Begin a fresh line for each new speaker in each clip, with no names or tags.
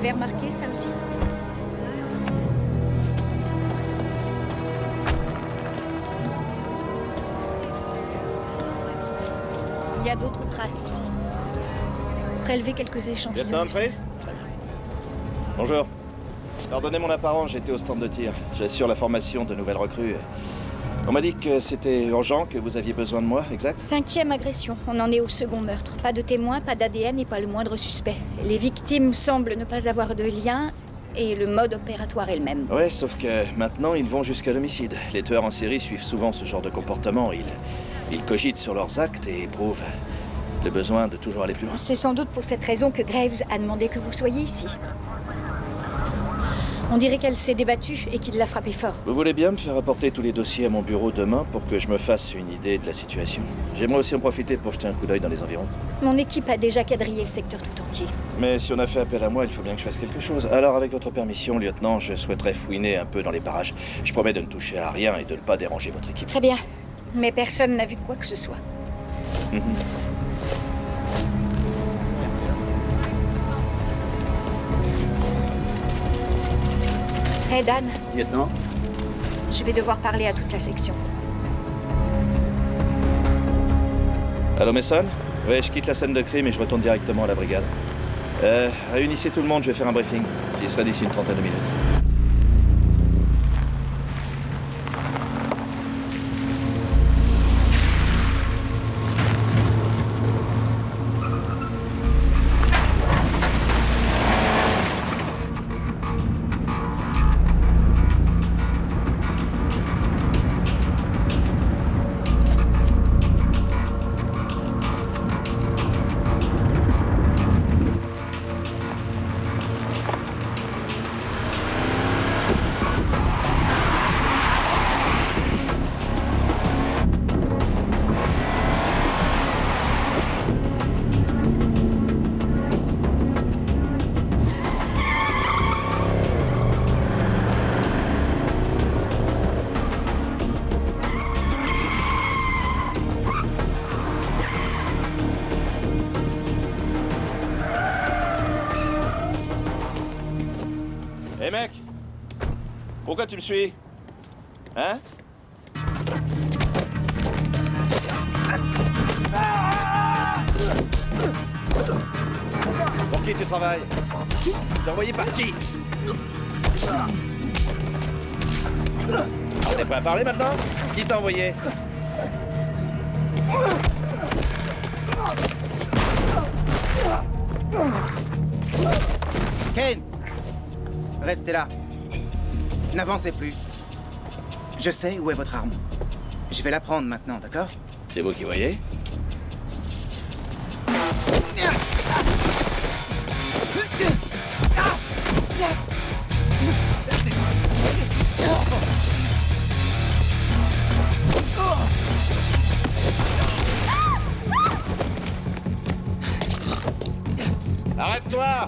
avez remarqué ça aussi? Il y a d'autres traces ici. Prélevez quelques échantillons.
Lieutenant Humphreys? Très bien. Bonjour. Pardonnez mon apparence, j'étais au stand de tir. J'assure la formation de nouvelles recrues. On m'a dit que c'était urgent, que vous aviez besoin de moi, exact?
5e agression. On en est au second meurtre. Pas de témoins, pas d'ADN et pas le moindre suspect. Les victimes semblent ne pas avoir de lien et le mode opératoire est le même.
Ouais, sauf que maintenant, ils vont jusqu'à l'homicide. Les tueurs en série suivent souvent ce genre de comportement. Ils cogitent sur leurs actes et éprouvent le besoin de toujours aller plus loin.
C'est sans doute pour cette raison que Graves a demandé que vous soyez ici. On dirait qu'elle s'est débattue et qu'il l'a frappé fort.
Vous voulez bien me faire apporter tous les dossiers à mon bureau demain pour que je me fasse une idée de la situation? J'aimerais aussi en profiter pour jeter un coup d'œil dans les environs.
Mon équipe a déjà quadrillé le secteur tout entier.
Mais si on a fait appel à moi, il faut bien que je fasse quelque chose. Alors, avec votre permission, lieutenant, je souhaiterais fouiner un peu dans les parages. Je promets de ne toucher à rien et de ne pas déranger votre équipe.
Très bien. Mais personne n'a vu quoi que ce soit. Hey Dan,
Lieutenant?
je vais devoir parler à toute la section.
Allô, Mason? Ouais, je quitte la scène de crime et je retourne directement à la brigade. Réunissez tout le monde, je vais faire un briefing. J'y serai d'ici une trentaine de minutes. Hé mec! Pourquoi tu me suis? Hein? Pour qui tu travailles? T'es envoyé par qui? On est prêt à parler maintenant? Qui t'a envoyé?
Kane! Restez là. N'avancez plus. Je sais où est votre arme. Je vais la prendre maintenant, d'accord?
C'est vous qui voyez? Arrête-toi!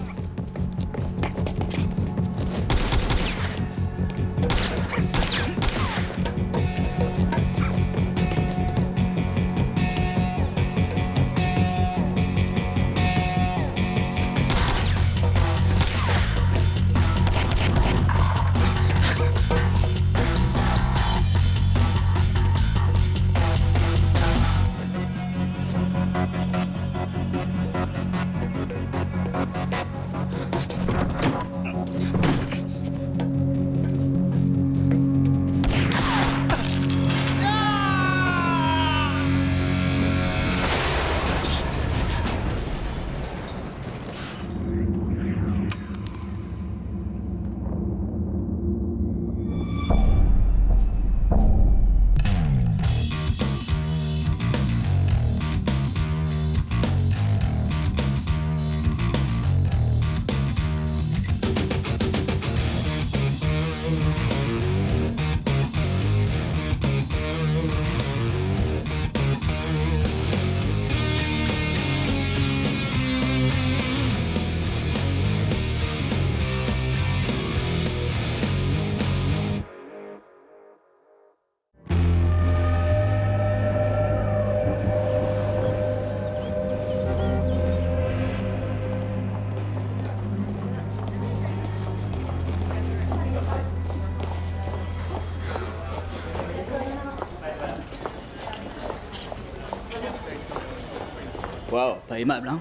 Waouh, pas aimable, hein?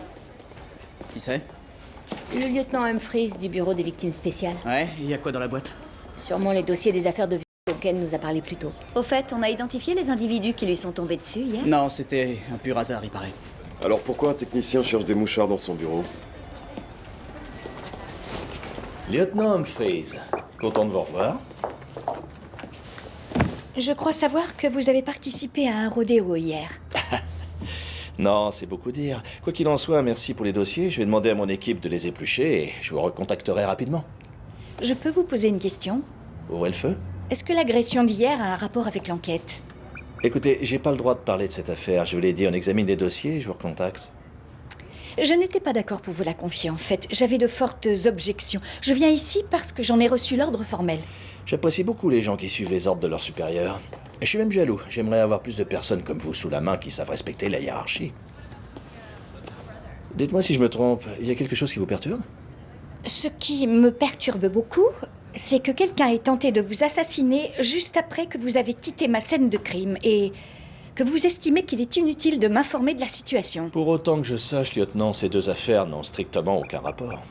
Qui c'est?
Le lieutenant Humphreys du bureau des victimes spéciales.
Ouais, il y a quoi dans la boîte?
Sûrement les dossiers des affaires de vie dont Ken nous a parlé plus tôt.
Au fait, on a identifié les individus qui lui sont tombés dessus hier?
Non, c'était un pur hasard, il paraît.
Alors pourquoi un technicien cherche des mouchards dans son bureau?
Lieutenant Humphreys, content de vous revoir.
Je crois savoir que vous avez participé à un rodéo hier.
Non, c'est beaucoup dire. Quoi qu'il en soit, merci pour les dossiers. Je vais demander à mon équipe de les éplucher et je vous recontacterai rapidement.
Je peux vous poser une question?
Ouvrez le feu.
Est-ce que l'agression d'hier a un rapport avec l'enquête?
Écoutez, j'ai pas le droit de parler de cette affaire. Je vous l'ai dit, on examine les dossiers et je vous recontacte.
Je n'étais pas d'accord pour vous la confier, en fait. J'avais de fortes objections. Je viens ici parce que j'en ai reçu l'ordre formel.
J'apprécie beaucoup les gens qui suivent les ordres de leurs supérieurs. Je suis même jaloux. J'aimerais avoir plus de personnes comme vous sous la main qui savent respecter la hiérarchie. Dites-moi si je me trompe, il y a quelque chose qui vous perturbe?
Ce qui me perturbe beaucoup, c'est que quelqu'un ait tenté de vous assassiner juste après que vous avez quitté ma scène de crime et que vous estimez qu'il est inutile de m'informer de la situation.
Pour autant que je sache, lieutenant, ces deux affaires n'ont strictement aucun rapport.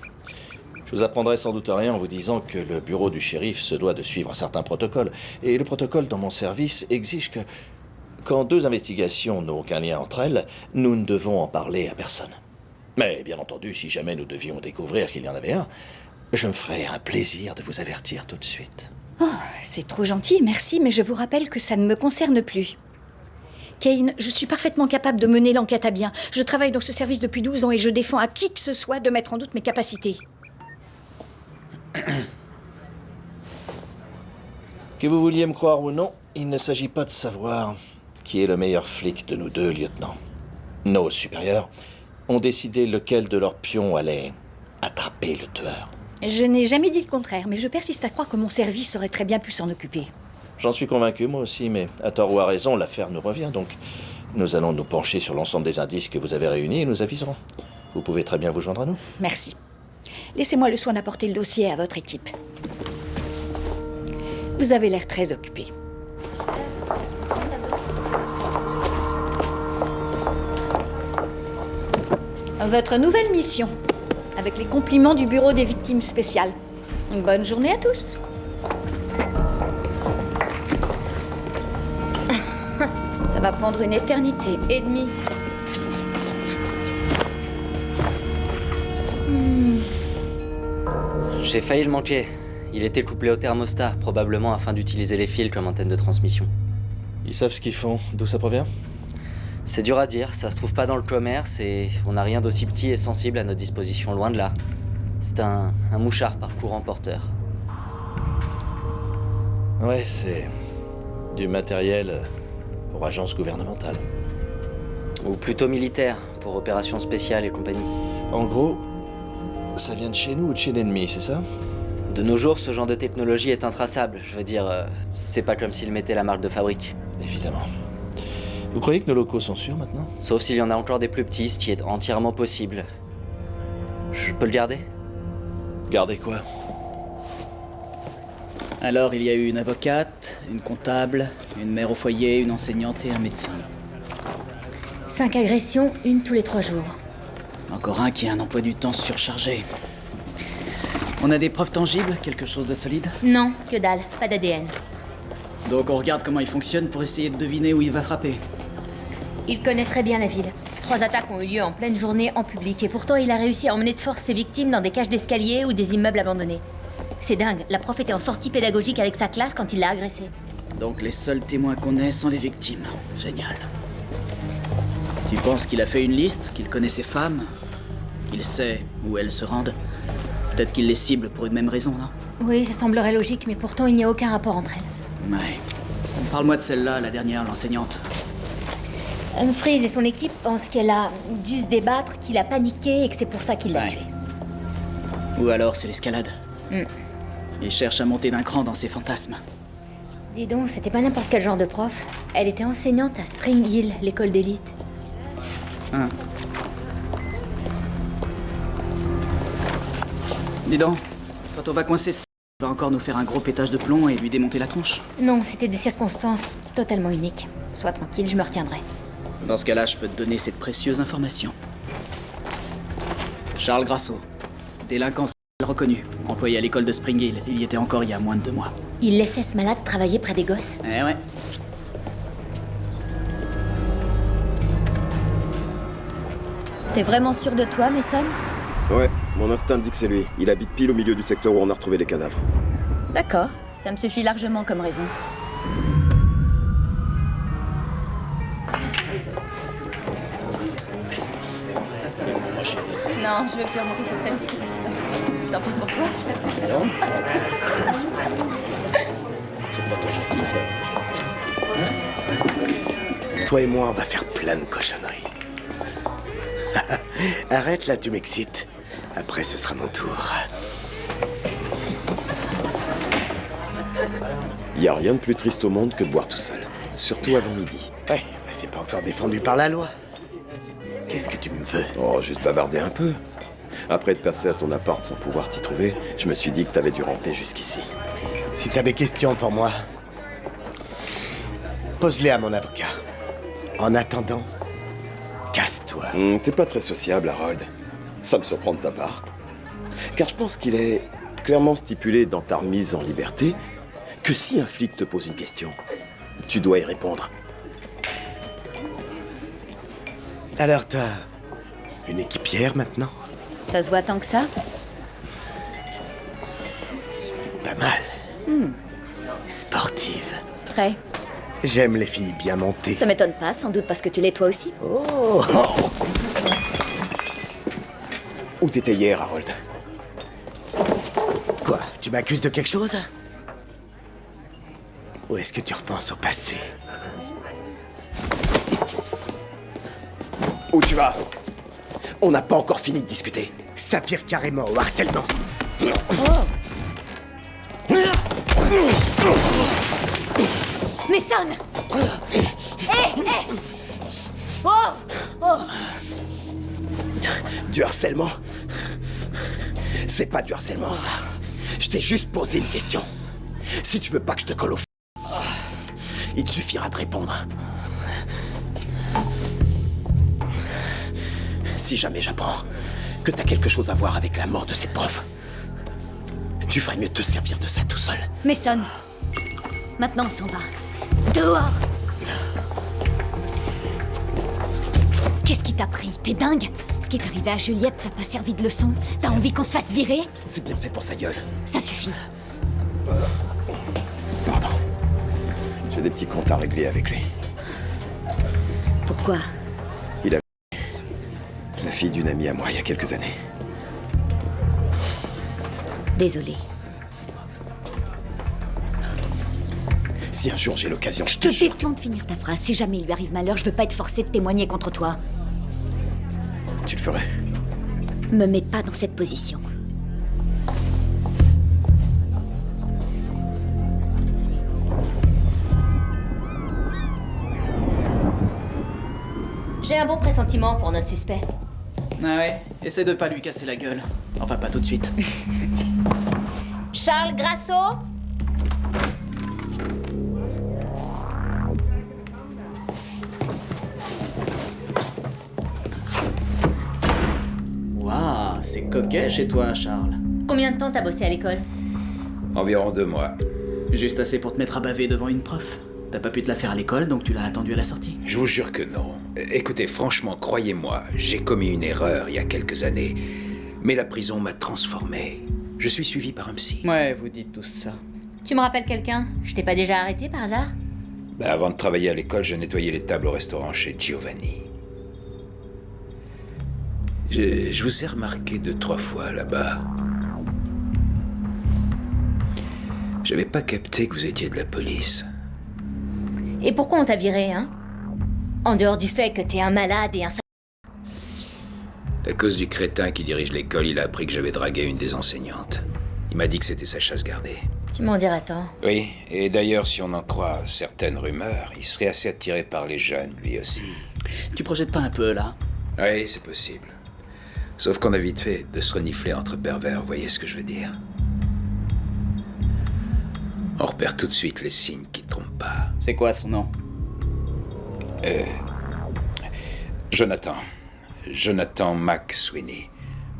Je vous apprendrai sans doute rien en vous disant que le bureau du shérif se doit de suivre un certain protocole. Et le protocole dans mon service exige que, quand deux investigations n'ont aucun lien entre elles, nous ne devons en parler à personne. Mais bien entendu, si jamais nous devions découvrir qu'il y en avait un, je me ferais un plaisir de vous avertir tout de suite.
Oh, c'est trop gentil, merci, mais je vous rappelle que ça ne me concerne plus. Kane, je suis parfaitement capable de mener l'enquête à bien. Je travaille dans ce service depuis 12 ans et je défends à qui que ce soit de mettre en doute mes capacités.
Que vous vouliez me croire ou non, il ne s'agit pas de savoir qui est le meilleur flic de nous deux, lieutenant. Nos supérieurs ont décidé lequel de leurs pions allait attraper le tueur.
Je n'ai jamais dit le contraire, mais je persiste à croire que mon service aurait très bien pu s'en occuper.
J'en suis convaincu, moi aussi, mais à tort ou à raison, l'affaire nous revient, donc nous allons nous pencher sur l'ensemble des indices que vous avez réunis et nous aviserons. Vous pouvez très bien vous joindre à nous.
Merci. Laissez-moi le soin d'apporter le dossier à votre équipe. Vous avez l'air très occupé. Votre nouvelle mission, avec les compliments du bureau des victimes spéciales. Bonne journée à tous.
Ça va prendre une éternité.
Et demi.
J'ai failli le manquer. Il était couplé au thermostat, probablement afin d'utiliser les fils comme antenne de transmission.
Ils savent ce qu'ils font. D'où ça provient?
C'est dur à dire, ça se trouve pas dans le commerce et on n'a rien d'aussi petit et sensible à notre disposition, loin de là. C'est un mouchard par courant porteur.
Ouais, c'est du matériel pour agence gouvernementale.
Ou plutôt militaire, pour opérations spéciales et compagnie.
En gros, ça vient de chez nous ou de chez l'ennemi, c'est ça?
De nos jours, ce genre de technologie est intraçable. Je veux dire, c'est pas comme s'ils mettaient la marque de fabrique.
Évidemment. Vous croyez que nos locaux sont sûrs maintenant?
Sauf s'il y en a encore des plus petits, ce qui est entièrement possible. Je peux le garder?
Gardez quoi?
Alors, il y a eu une avocate, une comptable, une mère au foyer, une enseignante et un médecin.
5 agressions, une tous les 3 jours.
Encore un qui a un emploi du temps surchargé. On a des preuves tangibles, quelque chose de solide?
Non, que dalle, pas d'ADN.
Donc on regarde comment il fonctionne pour essayer de deviner où il va frapper.
Il connaît très bien la ville. 3 attaques ont eu lieu en pleine journée en public et pourtant il a réussi à emmener de force ses victimes dans des cages d'escalier ou des immeubles abandonnés. C'est dingue, la prof était en sortie pédagogique avec sa classe quand il l'a agressée.
Donc les seuls témoins qu'on ait sont les victimes. Génial. Tu penses qu'il a fait une liste, qu'il connaît ses femmes, qu'il sait où elles se rendent? Peut-être qu'il les cible pour une même raison, non?
Oui, ça semblerait logique, mais pourtant il n'y a aucun rapport entre elles.
Ouais. Parle-moi de celle-là, la dernière, l'enseignante.
Humphreys et son équipe pensent qu'elle a dû se débattre, qu'il a paniqué et que c'est pour ça qu'il l'a tuée.
Ou alors c'est l'escalade.
Mm.
Il cherche à monter d'un cran dans ses fantasmes.
Dis donc, c'était pas n'importe quel genre de prof. Elle était enseignante à Spring Hill, l'école d'élite.
Hein. Dis donc, quand on va coincer ça, il va encore nous faire un gros pétage de plomb et lui démonter la tronche.
Non, c'était des circonstances totalement uniques. Sois tranquille, je me retiendrai.
Dans ce cas-là, je peux te donner cette précieuse information. Charles Grasso. Délinquant reconnu. Employé à l'école de Spring Hill. Il y était encore il y a moins de 2 mois.
Il laissait ce malade travailler près des gosses?
Eh ouais.
T'es vraiment sûr de toi, Mason?
Ouais, mon instinct me dit que c'est lui. Il habite pile au milieu du secteur où on a retrouvé les cadavres.
D'accord, ça me suffit largement comme raison.
Non, je veux plus remonter sur scène, c'est trop fatigant. Tant pis pour toi.
Non. C'est pas trop gentil, ça. Toi et moi, on va faire plein de cochonneries. Arrête là, tu m'excites. Après, ce sera mon tour.
Y a rien de plus triste au monde que de boire tout seul. Surtout avant midi.
Ouais, mais c'est pas encore défendu par la loi. Qu'est-ce que tu me veux?
Oh, juste bavarder un peu. Après être passé à ton appart sans pouvoir t'y trouver, je me suis dit que t'avais dû ramper jusqu'ici.
Si t'as des questions pour moi, pose-les à mon avocat. En attendant, casse-toi.
T'es pas très sociable, Harold. Ça me surprend de ta part. Car je pense qu'il est clairement stipulé dans ta remise en liberté que si un flic te pose une question, tu dois y répondre.
Alors t'as une équipière maintenant?
Ça se voit tant que ça?
Pas mal. Sportive.
Très.
J'aime les filles bien montées.
Ça m'étonne pas, sans doute parce que tu l'es toi aussi.
Oh.
Où t'étais hier, Harold?
Quoi? Tu m'accuses de quelque chose? Ou est-ce que tu repenses au passé?
Où tu vas? On n'a pas encore fini de discuter.
Ça vire carrément au harcèlement.
Mason! Hé! Oh! Oh!
Du harcèlement? C'est pas du harcèlement, ça. Je t'ai juste posé une question. Si tu veux pas que je te colle au il te suffira de répondre. Si jamais j'apprends que t'as quelque chose à voir avec la mort de cette prof, tu ferais mieux de te servir de ça tout seul.
Mason! Maintenant, on s'en va. Dehors! Qu'est-ce qui t'a pris? T'es dingue? Ce qui est arrivé à Juliette t'a pas servi de leçon? T'as envie qu'on se fasse virer?
C'est bien fait pour sa gueule.
Ça suffit.
Pardon. J'ai des petits comptes à régler avec lui.
Pourquoi?
Il a la fille d'une amie à moi il y a quelques années.
Désolée.
Si un jour j'ai l'occasion,
Je te défends de finir ta phrase. Si jamais il lui arrive malheur, je veux pas être forcée de témoigner contre toi.
Tu le ferais.
Me mets pas dans cette position.
J'ai un bon pressentiment pour notre suspect.
Ah ouais, essaie de pas lui casser la gueule. Enfin, pas tout de suite.
Charles Grasso?
Waouh, c'est coquet chez toi, Charles.
Combien de temps t'as bossé à l'école?
Environ 2 mois.
Juste assez pour te mettre à baver devant une prof. T'as pas pu te la faire à l'école, donc tu l'as attendu à la sortie.
Je vous jure que non. Écoutez, franchement, croyez-moi, j'ai commis une erreur il y a quelques années. Mais la prison m'a transformé. Je suis suivi par un psy.
Ouais, vous dites tous ça.
Tu me rappelles quelqu'un? Je t'ai pas déjà arrêté par hasard?
Avant de travailler à l'école, je nettoyais les tables au restaurant chez Giovanni. Je vous ai remarqué 2-3 fois là-bas. J'avais pas capté que vous étiez de la police.
Et pourquoi on t'a viré, hein? En dehors du fait que t'es un malade et un...
À cause du crétin qui dirige l'école, il a appris que j'avais dragué une des enseignantes. Il m'a dit que c'était sa chasse gardée.
Tu m'en diras tant.
Oui, et d'ailleurs, si on en croit certaines rumeurs, il serait assez attiré par les jeunes, lui aussi.
Tu projettes pas un peu, là?
Oui, c'est possible. Sauf qu'on a vite fait de se renifler entre pervers, vous voyez ce que je veux dire? On repère tout de suite les signes qui trompent pas.
C'est quoi son nom?
Jonathan. Jonathan McSweeney.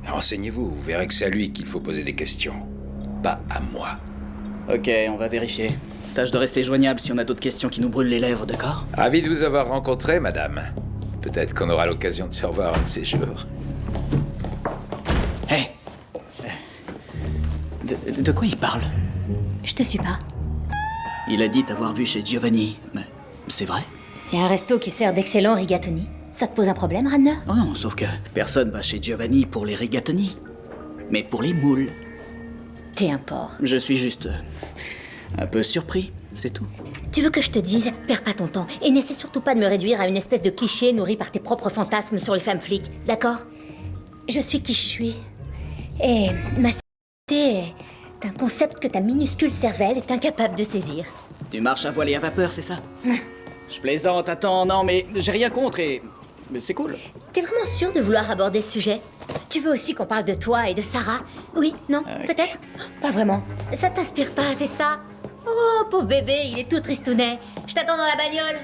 Renseignez-vous, vous verrez que c'est à lui qu'il faut poser des questions. Pas à moi.
Ok, on va vérifier. Tâche de rester joignable si on a d'autres questions qui nous brûlent les lèvres, d'accord?
Ravi de vous avoir rencontré, madame. Peut-être qu'on aura l'occasion de se revoir un de ces jours.
Hé! De quoi il parle?
Je te suis pas.
Il a dit t'avoir vu chez Giovanni, mais c'est vrai?
C'est un resto qui sert d'excellents rigatoni. Ça te pose un problème, Radner?
Oh non, sauf que personne va chez Giovanni pour les rigatoni, mais pour les moules.
T'es un porc.
Je suis juste un peu surpris, c'est tout.
Tu veux que je te dise, perds pas ton temps et n'essaie surtout pas de me réduire à une espèce de cliché nourri par tes propres fantasmes sur les femmes flics, d'accord? Je suis qui je suis. Et ma sexualité est un concept que ta minuscule cervelle est incapable de saisir.
Tu marches à voile et à vapeur, c'est ça? Je plaisante, attends, non mais j'ai rien contre et... Mais c'est cool.
T'es vraiment sûr de vouloir aborder ce sujet? Tu veux aussi qu'on parle de toi et de Sarah? Oui? Non? Peut-être? Pas vraiment. Ça t'inspire pas, c'est ça? Oh, pauvre bébé, il est tout tristounet. Je t'attends dans la bagnole.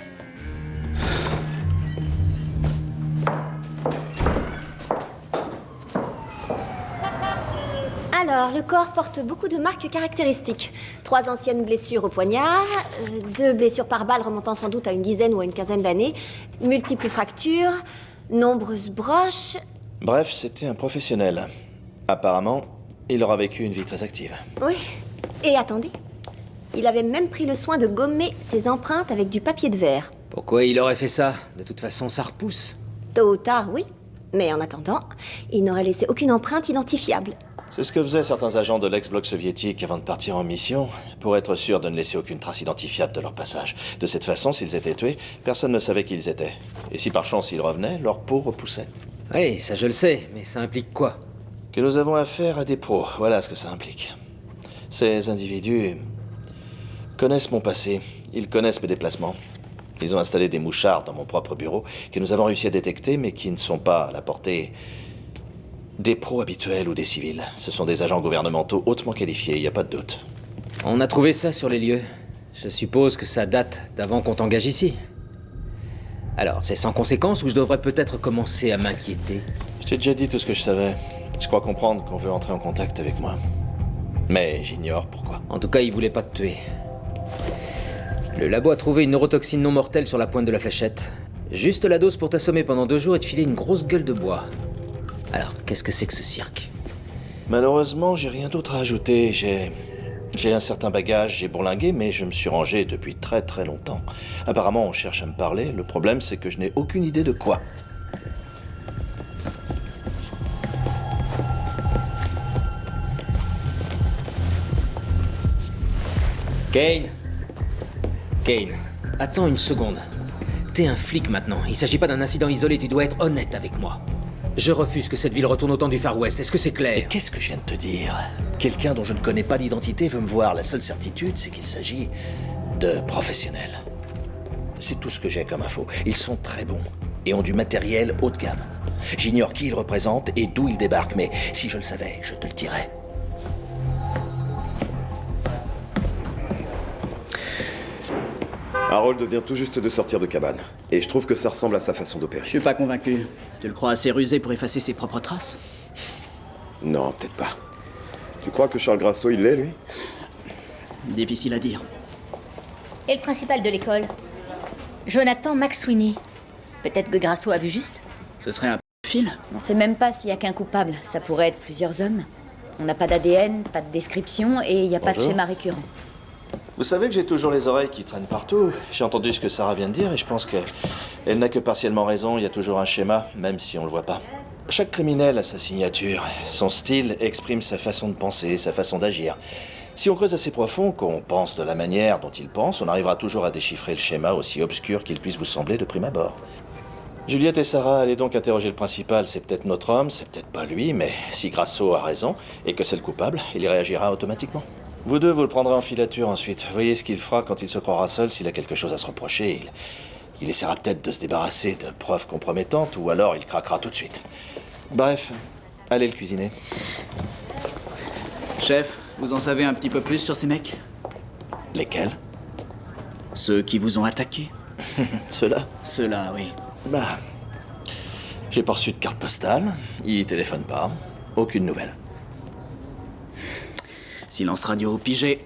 Alors, le corps porte beaucoup de marques caractéristiques. 3 anciennes blessures au poignard, 2 blessures par balle remontant sans doute à une dizaine ou à une quinzaine d'années, multiples fractures, nombreuses broches...
Bref, c'était un professionnel. Apparemment, il aura vécu une vie très active.
Oui. Et attendez, il avait même pris le soin de gommer ses empreintes avec du papier de verre.
Pourquoi il aurait fait ça? De toute façon, ça repousse.
Tôt ou tard, oui. Mais en attendant, il n'aurait laissé aucune empreinte identifiable.
C'est ce que faisaient certains agents de l'ex-bloc soviétique avant de partir en mission, pour être sûr de ne laisser aucune trace identifiable de leur passage. De cette façon, s'ils étaient tués, personne ne savait qui ils étaient. Et si par chance ils revenaient, leur peau repoussait.
Oui, ça je le sais, mais ça implique quoi?
Que nous avons affaire à des pros, voilà ce que ça implique. Ces individus connaissent mon passé, ils connaissent mes déplacements. Ils ont installé des mouchards dans mon propre bureau que nous avons réussi à détecter, mais qui ne sont pas à la portée des pros habituels ou des civils. Ce sont des agents gouvernementaux hautement qualifiés, il n'y a pas de doute.
On a trouvé ça sur les lieux. Je suppose que ça date d'avant qu'on t'engage ici. Alors, c'est sans conséquence ou je devrais peut-être commencer à m'inquiéter?
Je t'ai déjà dit tout ce que je savais. Je crois comprendre qu'on veut entrer en contact avec moi. Mais j'ignore pourquoi.
En tout cas, il voulait pas te tuer. Le labo a trouvé une neurotoxine non mortelle sur la pointe de la fléchette. Juste la dose pour t'assommer pendant 2 jours et te filer une grosse gueule de bois. Alors, qu'est-ce que c'est que ce cirque?
Malheureusement, j'ai rien d'autre à ajouter. J'ai un certain bagage, j'ai bourlingué, mais je me suis rangé depuis très très longtemps. Apparemment, on cherche à me parler. Le problème, c'est que je n'ai aucune idée de quoi.
Kane, attends une seconde. T'es un flic maintenant. Il s'agit pas d'un incident isolé, tu dois être honnête avec moi. Je refuse que cette ville retourne au temps du Far West, est-ce que c'est clair?
Et qu'est-ce que je viens de te dire? Quelqu'un dont je ne connais pas l'identité veut me voir. La seule certitude, c'est qu'il s'agit de professionnels. C'est tout ce que j'ai comme info. Ils sont très bons et ont du matériel haut de gamme. J'ignore qui ils représentent et d'où ils débarquent, mais si je le savais, je te le dirais.
Harold vient tout juste de sortir de cabane, et je trouve que ça ressemble à sa façon d'opérer.
Je suis pas convaincu. Tu le crois assez rusé pour effacer ses propres traces?
Non, peut-être pas. Tu crois que Charles Grasso, il l'est, lui?
Difficile à dire.
Et le principal de l'école? Jonathan McSweeney. Peut-être que Grasso a vu juste?
Ce serait un fil?
On sait même pas s'il y a qu'un coupable. Ça pourrait être plusieurs hommes. On n'a pas d'ADN, pas de description et il n'y a pas de schéma récurrent.
Vous savez que j'ai toujours les oreilles qui traînent partout. J'ai entendu ce que Sarah vient de dire et je pense qu'elle n'a que partiellement raison. Il y a toujours un schéma, même si on le voit pas. Chaque criminel a sa signature. Son style exprime sa façon de penser, sa façon d'agir. Si on creuse assez profond, qu'on pense de la manière dont il pense, on arrivera toujours à déchiffrer le schéma, aussi obscur qu'il puisse vous sembler de prime abord. Juliette et Sarah, allez donc interroger le principal. C'est peut-être notre homme, c'est peut-être pas lui, mais si Grasso a raison et que c'est le coupable, il y réagira automatiquement. Vous deux, vous le prendrez en filature ensuite. Voyez ce qu'il fera quand il se croira seul. S'il a quelque chose à se reprocher, il essaiera peut-être de se débarrasser de preuves compromettantes ou alors il craquera tout de suite. Bref, allez le cuisiner.
Chef, vous en savez un petit peu plus sur ces mecs?
Lesquels?
Ceux qui vous ont attaqué.
Ceux-là?
Ceux-là, oui.
Bah, j'ai pas reçu de carte postale, ils téléphonent pas. aucune nouvelle.
Silence radio pigé.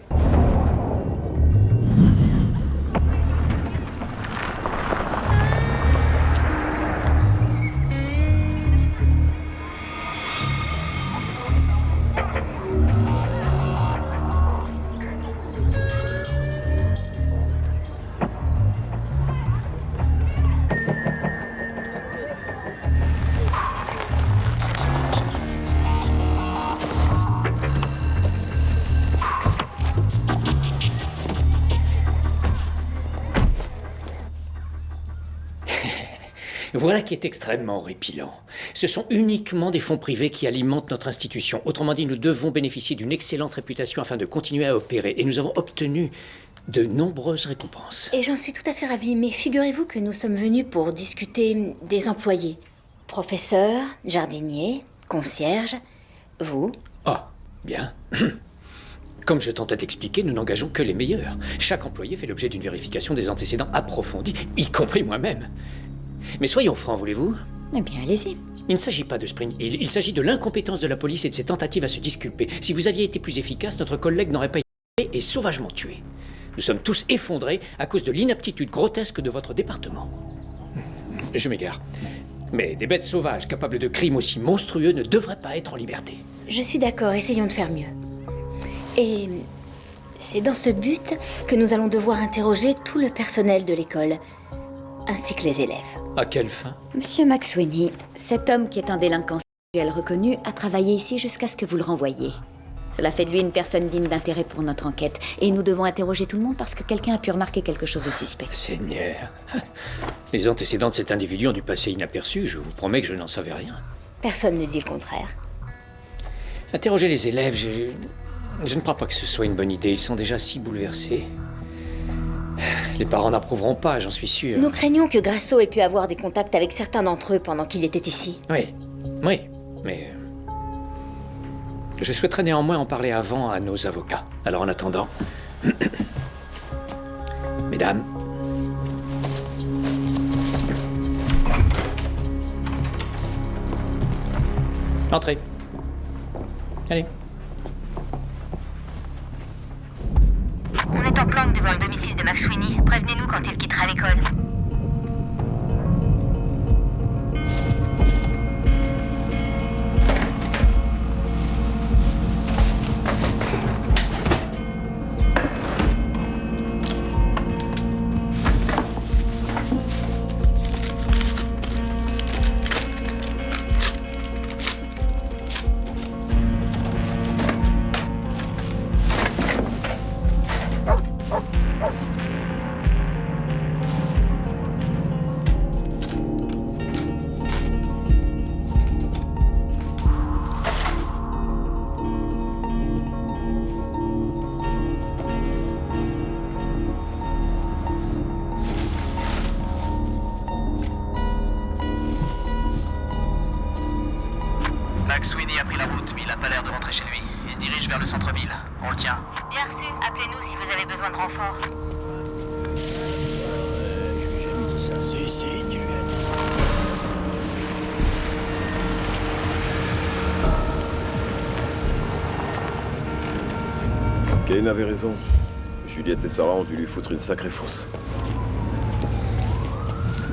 Voilà qui est extrêmement horripilant. Ce sont uniquement des fonds privés qui alimentent notre institution. Autrement dit, nous devons bénéficier d'une excellente réputation afin de continuer à opérer. Et nous avons obtenu de nombreuses récompenses.
Et j'en suis tout à fait ravie, mais figurez-vous que nous sommes venus pour discuter des employés. Professeurs, jardiniers, concierges, vous.
Ah, bien. Comme je tentais d'expliquer, nous n'engageons que les meilleurs. Chaque employé fait l'objet d'une vérification des antécédents approfondie, y compris moi-même. Mais soyons francs, voulez-vous?
Eh bien, allez-y.
Il ne s'agit pas de Spring Hill, il s'agit de l'incompétence de la police et de ses tentatives à se disculper. Si vous aviez été plus efficace, notre collègue n'aurait pas été et sauvagement tué. Nous sommes tous effondrés à cause de l'inaptitude grotesque de votre département. Je m'égare. Mais des bêtes sauvages capables de crimes aussi monstrueux ne devraient pas être en liberté.
Je suis d'accord, essayons de faire mieux. Et c'est dans ce but que nous allons devoir interroger tout le personnel de l'école, ainsi que les élèves.
À quelle fin?
Monsieur McSweeney, cet homme qui est un délinquant sexuel reconnu a travaillé ici jusqu'à ce que vous le renvoyiez. Cela fait de lui une personne digne d'intérêt pour notre enquête. Et nous devons interroger tout le monde parce que quelqu'un a pu remarquer quelque chose de suspect.
Seigneur. Les antécédents de cet individu ont dû passer inaperçus. Je vous promets que je n'en savais rien.
Personne ne dit le contraire.
Interroger les élèves, je ne crois pas que ce soit une bonne idée. Ils sont déjà si bouleversés. Les parents n'approuveront pas, j'en suis sûr.
Nous craignons que Grasso ait pu avoir des contacts avec certains d'entre eux pendant qu'il était ici.
Oui, mais... Je souhaiterais néanmoins en parler avant à nos avocats. Alors en attendant... Mesdames... Entrez. Allez.
On est en planque devant le domicile de McSweeney. Prévenez-nous quand il quittera l'école.
McSweeney a pris la route, mais il n'a pas l'air de rentrer chez lui. Il se dirige vers le centre-ville. On le tient.
Bien reçu, appelez-nous si vous avez besoin de renfort.
J'ai jamais dit ça. Si, tu
Kane avait raison. Juliette et Sarah ont dû lui foutre une sacrée fausse.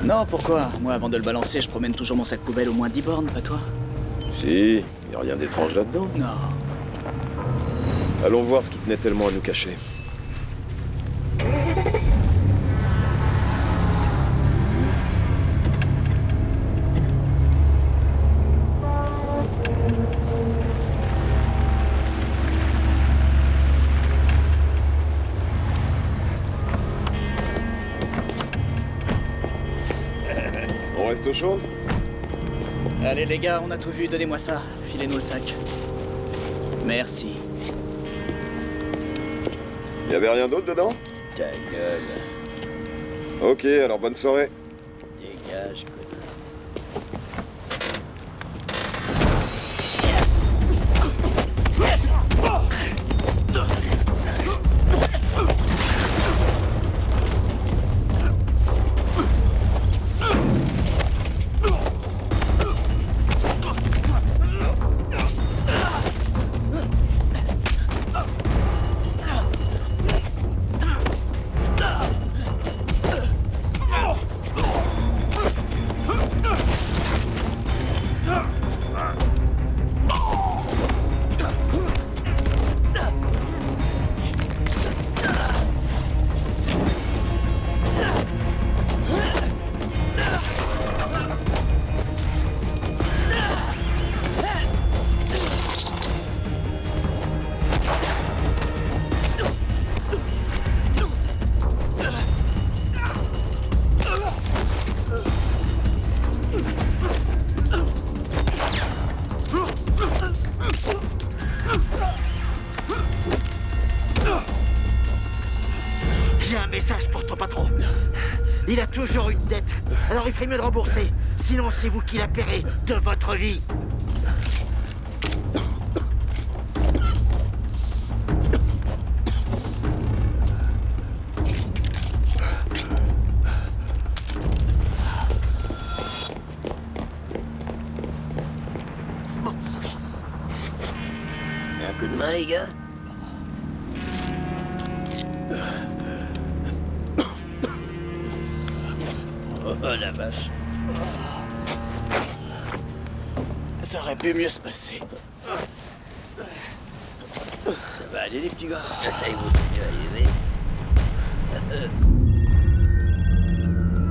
Non, pourquoi? Moi, avant de le balancer, je promène toujours mon sac poubelle au moins 10 bornes, pas toi?
Si, y a rien d'étrange là-dedans.
Non.
Allons voir ce qui tenait tellement à nous cacher. On reste au chaud?
Allez les gars, on a tout vu, donnez-moi ça. Filez-nous le sac. Merci.
Y'avait rien d'autre dedans?
Ta gueule.
Ok, alors bonne soirée.
Dégage, connard. une dette. Alors il ferait mieux de rembourser. Sinon, c'est vous qui la paierez de votre vie.
Un coup de main, les gars? Oh la vache. Ça aurait pu mieux se passer. Ça va aller, les petits gars. Ils vont mieux aller.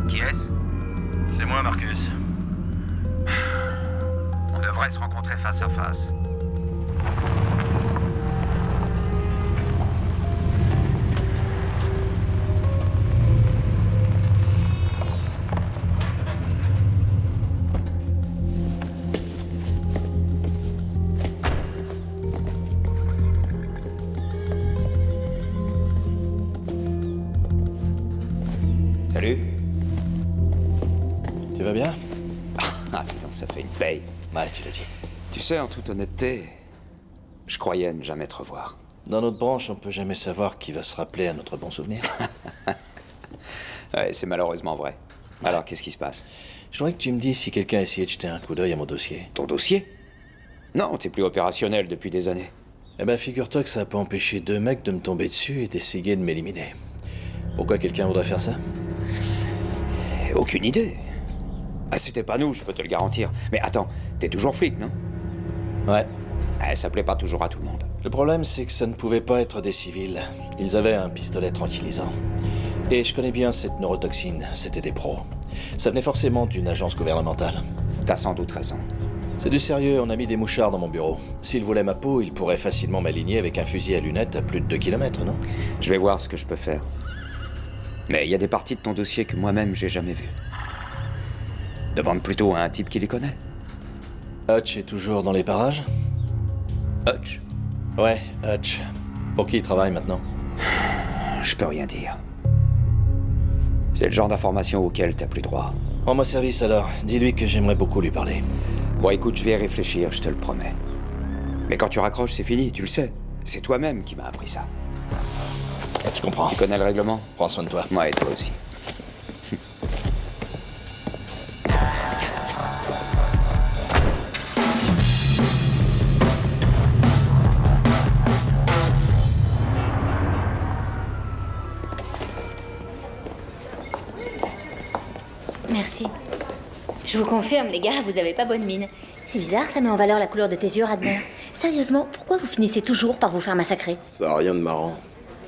Qui est-ce? C'est moi, Marcus. On devrait se rencontrer face à face.
Salut.
Tu vas bien?
Ah putain, ça fait une paye.
Ouais, tu l'as dit.
Tu sais, en toute honnêteté, je croyais ne jamais te revoir.
Dans notre branche, on peut jamais savoir qui va se rappeler à notre bon souvenir.
Ouais, c'est malheureusement vrai. Alors, qu'est-ce qui se passe?
Je voudrais que tu me dises si quelqu'un a essayé de jeter un coup d'œil à mon dossier.
Ton dossier? Non, t'es plus opérationnel depuis des années.
Eh ben, figure-toi que ça a pas empêché 2 mecs de me tomber dessus et d'essayer de m'éliminer. Pourquoi quelqu'un voudrait faire ça?
Aucune idée. Ah, c'était pas nous, je peux te le garantir. Mais attends, t'es toujours flic, non?
Ouais.
Ça plaît pas toujours à tout le monde.
Le problème, c'est que ça ne pouvait pas être des civils. Ils avaient un pistolet tranquillisant. Et je connais bien cette neurotoxine, c'était des pros. Ça venait forcément d'une agence gouvernementale.
T'as sans doute raison.
C'est du sérieux, on a mis des mouchards dans mon bureau. S'ils voulaient ma peau, ils pourraient facilement m'aligner avec un fusil à lunettes à plus de 2 km, non?
Je vais voir ce que je peux faire. Mais il y a des parties de ton dossier que moi-même j'ai jamais vues. Demande plutôt à un type qui les connaît.
Hutch est toujours dans les parages?
Hutch?
Ouais, Hutch. Pour qui il travaille maintenant?
Je peux rien dire. C'est le genre d'information auquel t'as plus droit.
Rends-moi service alors. Dis-lui que j'aimerais beaucoup lui parler.
Bon, écoute, je vais y réfléchir, je te le promets. Mais quand tu raccroches, c'est fini, tu le sais. C'est toi-même qui m'as appris ça.
Je comprends.
Tu connais le règlement?
Prends soin de toi.
Moi et toi aussi.
Merci. Je vous confirme, les gars, vous avez pas bonne mine. C'est bizarre, ça met en valeur la couleur de tes yeux, Radner. Sérieusement, pourquoi vous finissez toujours par vous faire massacrer?
Ça a rien de marrant.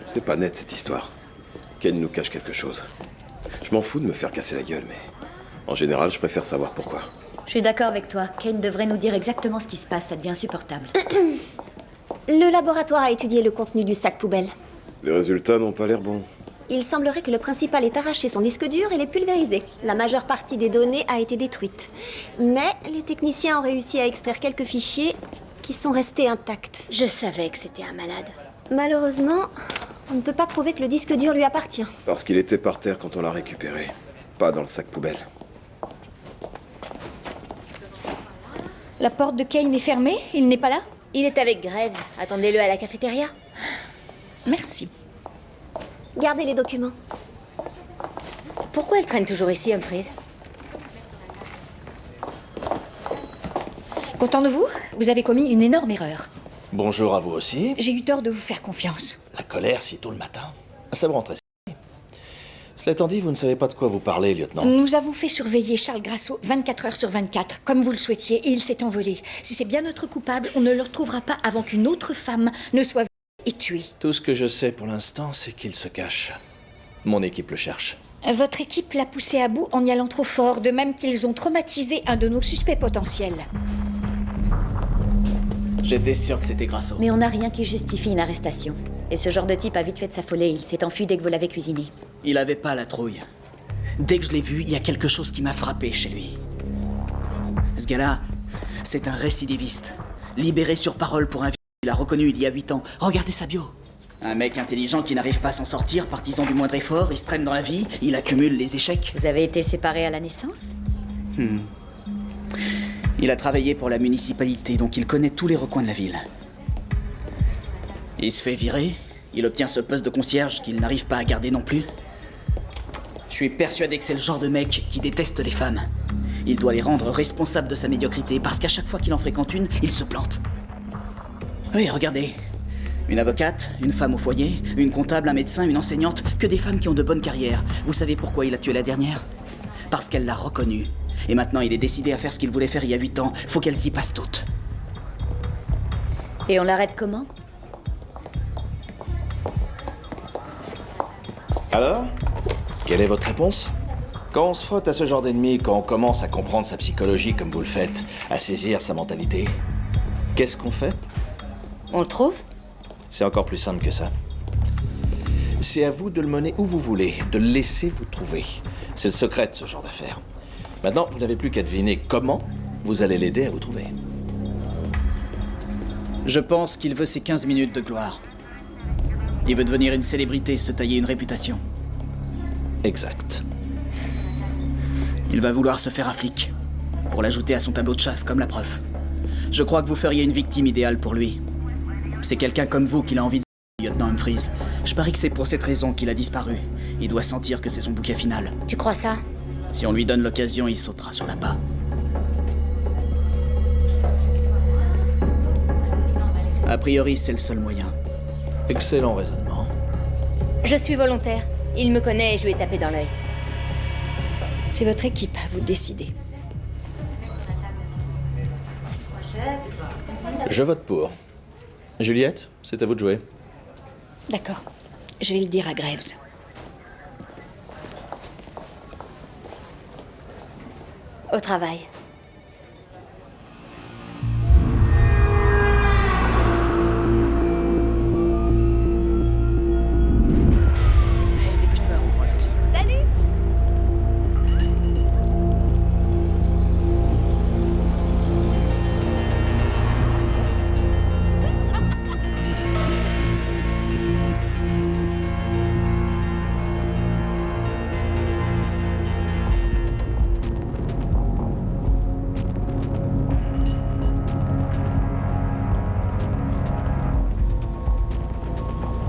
C'est pas net, cette histoire. Ken nous cache quelque chose. Je m'en fous de me faire casser la gueule, mais... En général, je préfère savoir pourquoi.
Je suis d'accord avec toi. Ken devrait nous dire exactement ce qui se passe, ça devient insupportable.
Le laboratoire a étudié le contenu du sac poubelle.
Les résultats n'ont pas l'air bons.
Il semblerait que le principal ait arraché son disque dur et l'ait pulvérisé. La majeure partie des données a été détruite. Mais les techniciens ont réussi à extraire quelques fichiers qui sont restés intacts.
Je savais que c'était un malade.
Malheureusement, on ne peut pas prouver que le disque dur lui appartient.
Parce qu'il était par terre quand on l'a récupéré. Pas dans le sac poubelle.
La porte de Kane est fermée? Il n'est pas là?
Il est avec Graves. Attendez-le à la cafétéria.
Merci.
Gardez les documents.
Pourquoi elle traîne toujours ici, Humphries?
Content de vous? Vous avez commis une énorme erreur.
Bonjour à vous aussi.
J'ai eu tort de vous faire confiance.
La colère si tôt le matin. Ça me rend très... Cela étant dit, vous ne savez pas de quoi vous parlez, lieutenant.
Nous avons fait surveiller Charles Grasso 24 heures sur 24, comme vous le souhaitiez, et il s'est envolé. Si c'est bien notre coupable, on ne le retrouvera pas avant qu'une autre femme ne soit vue et tuée.
Tout ce que je sais pour l'instant, c'est qu'il se cache. Mon équipe le cherche.
Votre équipe l'a poussé à bout en y allant trop fort, de même qu'ils ont traumatisé un de nos suspects potentiels.
J'étais sûr que c'était Grasso.
Mais on n'a rien qui justifie une arrestation. Et ce genre de type a vite fait de s'affoler. Il s'est enfui dès que vous l'avez cuisiné.
Il avait pas la trouille. Dès que je l'ai vu, il y a quelque chose qui m'a frappé chez lui. Ce gars-là, c'est un récidiviste. Libéré sur parole pour un viol qu'il a reconnu il y a 8 ans. Regardez sa bio. Un mec intelligent qui n'arrive pas à s'en sortir, partisan du moindre effort, il se traîne dans la vie, il accumule les échecs.
Vous avez été séparés à la naissance?
Il a travaillé pour la municipalité, donc il connaît tous les recoins de la ville. Il se fait virer, il obtient ce poste de concierge qu'il n'arrive pas à garder non plus. Je suis persuadé que c'est le genre de mec qui déteste les femmes. Il doit les rendre responsables de sa médiocrité, parce qu'à chaque fois qu'il en fréquente une, il se plante. Oui, regardez. Une avocate, une femme au foyer, une comptable, un médecin, une enseignante, que des femmes qui ont de bonnes carrières. Vous savez pourquoi il a tué la dernière? Parce qu'elle l'a reconnue. Et maintenant, il est décidé à faire ce qu'il voulait faire il y a 8 ans. Faut qu'elles y passent toutes.
Et on l'arrête comment?
Alors? Quelle est votre réponse? Quand on se frotte à ce genre d'ennemi, quand on commence à comprendre sa psychologie comme vous le faites, à saisir sa mentalité, qu'est-ce qu'on fait?
On le trouve?
C'est encore plus simple que ça. C'est à vous de le mener où vous voulez, de le laisser vous trouver. C'est le secret de ce genre d'affaires. Maintenant, vous n'avez plus qu'à deviner comment vous allez l'aider à vous trouver.
Je pense qu'il veut ses 15 minutes de gloire. Il veut devenir une célébrité, se tailler une réputation.
Exact.
Il va vouloir se faire un flic, pour l'ajouter à son tableau de chasse comme la preuve. Je crois que vous feriez une victime idéale pour lui. C'est quelqu'un comme vous qu'il a envie de... lieutenant Humphries. Je parie que c'est pour cette raison qu'il a disparu. Il doit sentir que c'est son bouquet final.
Tu crois ça?
Si on lui donne l'occasion, il sautera sur la pas. A priori, c'est le seul moyen.
Excellent raisonnement.
Je suis volontaire. Il me connaît et je lui ai tapé dans l'œil.
C'est votre équipe, vous décidez.
Je vote pour. Juliette, c'est à vous de jouer.
D'accord. Je vais le dire à Graves.
Au travail.
Salut!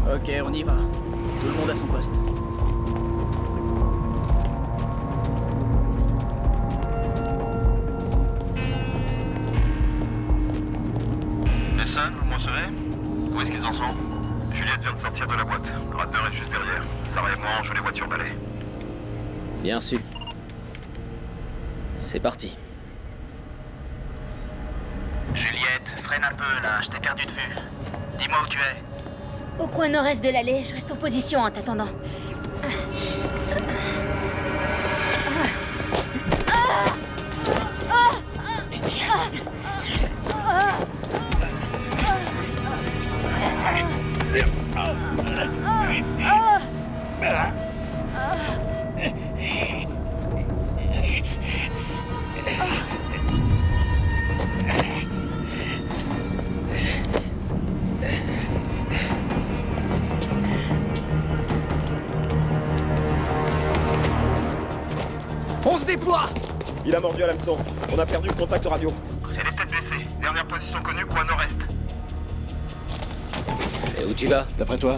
Ok, on y va. Tout le monde à son poste.
Mason, vous m'en savez? Où est-ce qu'ils en sont? Juliette vient de sortir de la boîte. Radner est juste derrière. Sarah et moi, on joue les voitures balais.
Bien su. C'est parti.
Juliette, freine un peu là, je t'ai perdu de vue. Dis-moi où tu es.
Au coin nord-est de l'allée, je reste en position en t'attendant.
On se déploie!
Il a mordu à l'hameçon. On a perdu le contact radio.
Elle est tête blessée. Dernière position connue, coin nord-est.
Et où tu vas?
D'après toi?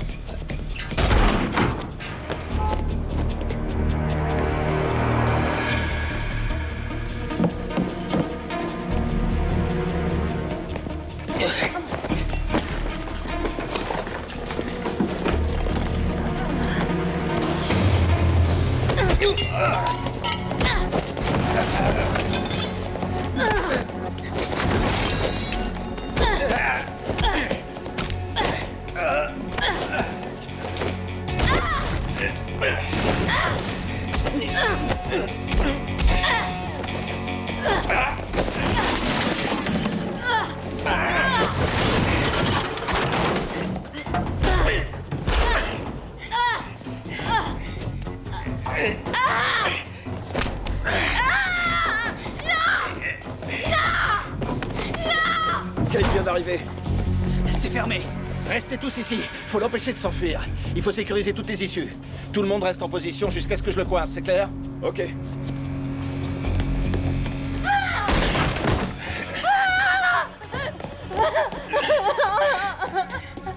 Kate vient d'arriver.
C'est fermé.
Restez tous ici. Faut l'empêcher de s'enfuir. Il faut sécuriser toutes les issues. Tout le monde reste en position jusqu'à ce que je le coince, c'est clair?
Ok.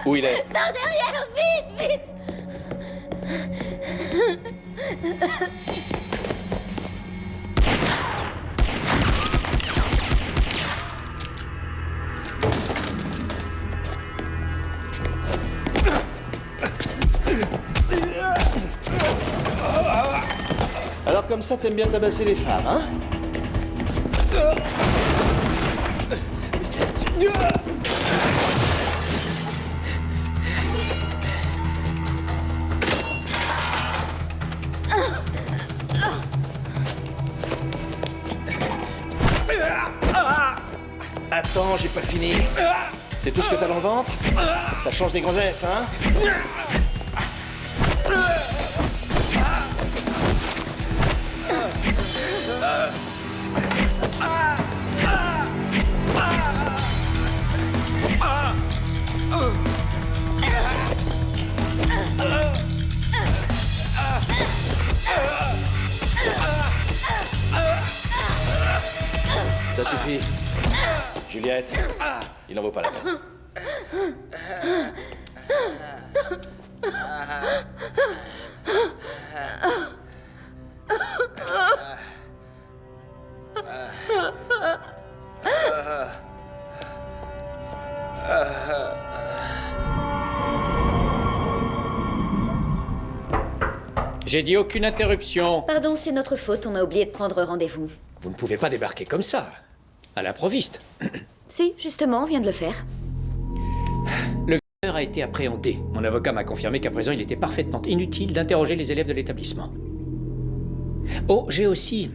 Où il est?
Par derrière, vite, vite!
Alors comme ça, t'aimes bien tabasser les femmes, hein? Attends, j'ai pas fini. C'est tout ce que t'as dans le ventre? Ça change des gonzesses, hein? Ça suffit. Juliette, il n'en vaut pas la peine.
J'ai dit aucune interruption.
Pardon, c'est notre faute, on a oublié de prendre rendez-vous.
Vous ne pouvez pas débarquer comme ça, à l'improviste.
Si, justement, on vient de le faire.
Le violeur a été appréhendé. Mon avocat m'a confirmé qu'à présent, il était parfaitement inutile d'interroger les élèves de l'établissement. Oh, j'ai aussi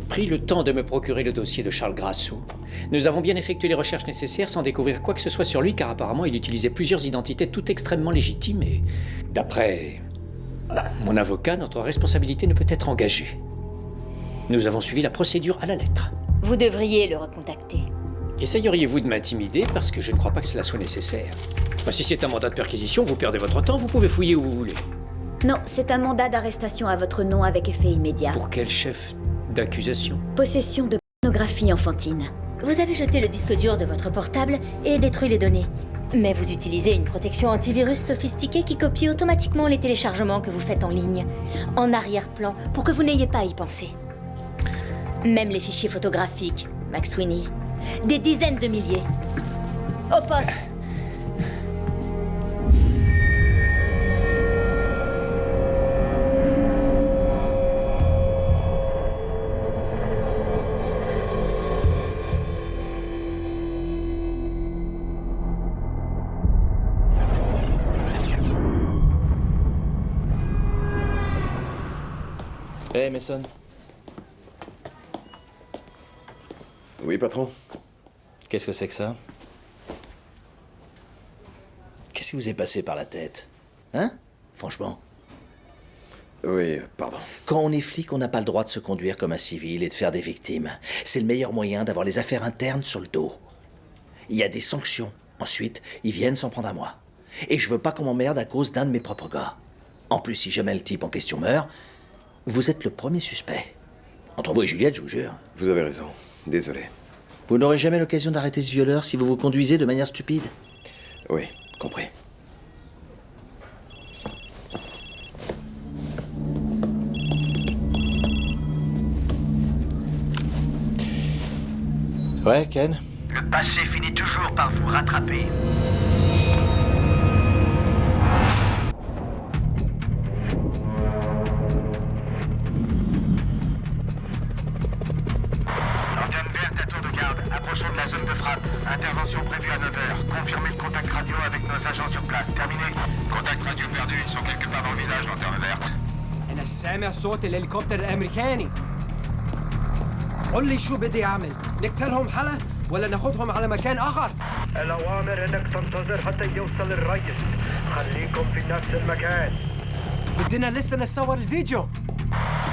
pris le temps de me procurer le dossier de Charles Grasso. Nous avons bien effectué les recherches nécessaires sans découvrir quoi que ce soit sur lui, car apparemment, il utilisait plusieurs identités toutes extrêmement légitimes et, d'après mon avocat, notre responsabilité ne peut être engagée. Nous avons suivi la procédure à la lettre.
Vous devriez le recontacter.
Essayeriez-vous de m'intimider parce que je ne crois pas que cela soit nécessaire. Si c'est un mandat de perquisition, vous perdez votre temps, vous pouvez fouiller où vous voulez.
Non, c'est un mandat d'arrestation à votre nom avec effet immédiat.
Pour quel chef d'accusation?
Possession de pornographie enfantine.
Vous avez jeté le disque dur de votre portable et détruit les données. Mais vous utilisez une protection antivirus sophistiquée qui copie automatiquement les téléchargements que vous faites en ligne, en arrière-plan, pour que vous n'ayez pas à y penser. Même les fichiers photographiques, McSweeney. Des dizaines de milliers. Au poste.
Hey, Mason.
Oui, patron.
Qu'est-ce que c'est que ça? Qu'est-ce qui vous est passé par la tête? Hein? Franchement.
Oui, pardon.
Quand on est flic, on n'a pas le droit de se conduire comme un civil et de faire des victimes. C'est le meilleur moyen d'avoir les affaires internes sur le dos. Il y a des sanctions. Ensuite, ils viennent s'en prendre à moi. Et je veux pas qu'on m'emmerde à cause d'un de mes propres gars. En plus, si jamais le type en question meurt, vous êtes le premier suspect. Entre vous et Juliette, je vous jure.
Vous avez raison. Désolé.
Vous n'aurez jamais l'occasion d'arrêter ce violeur si vous vous conduisez de manière stupide.
Oui, compris.
Ouais, Ken?
Le passé finit toujours par vous rattraper. Antenne verte à tour de garde. Approchons de la zone de frappe. Intervention prévue à 9h. Confirmez le contact radio avec nos agents sur place. Terminé. Contact radio perdu. Ils sont quelque part dans le village, lanterne verte.
أنا سامع صوت الهليكوبتر الأمريكاني. قل لي شو بدي أعمل؟ نقتلهم حلا ولا ناخدهم على مكان آخر؟
الأوامر إنك تنتظر حتى يوصل الريس. خليكم في نفس المكان.
بدنا لسه نصور الفيديو.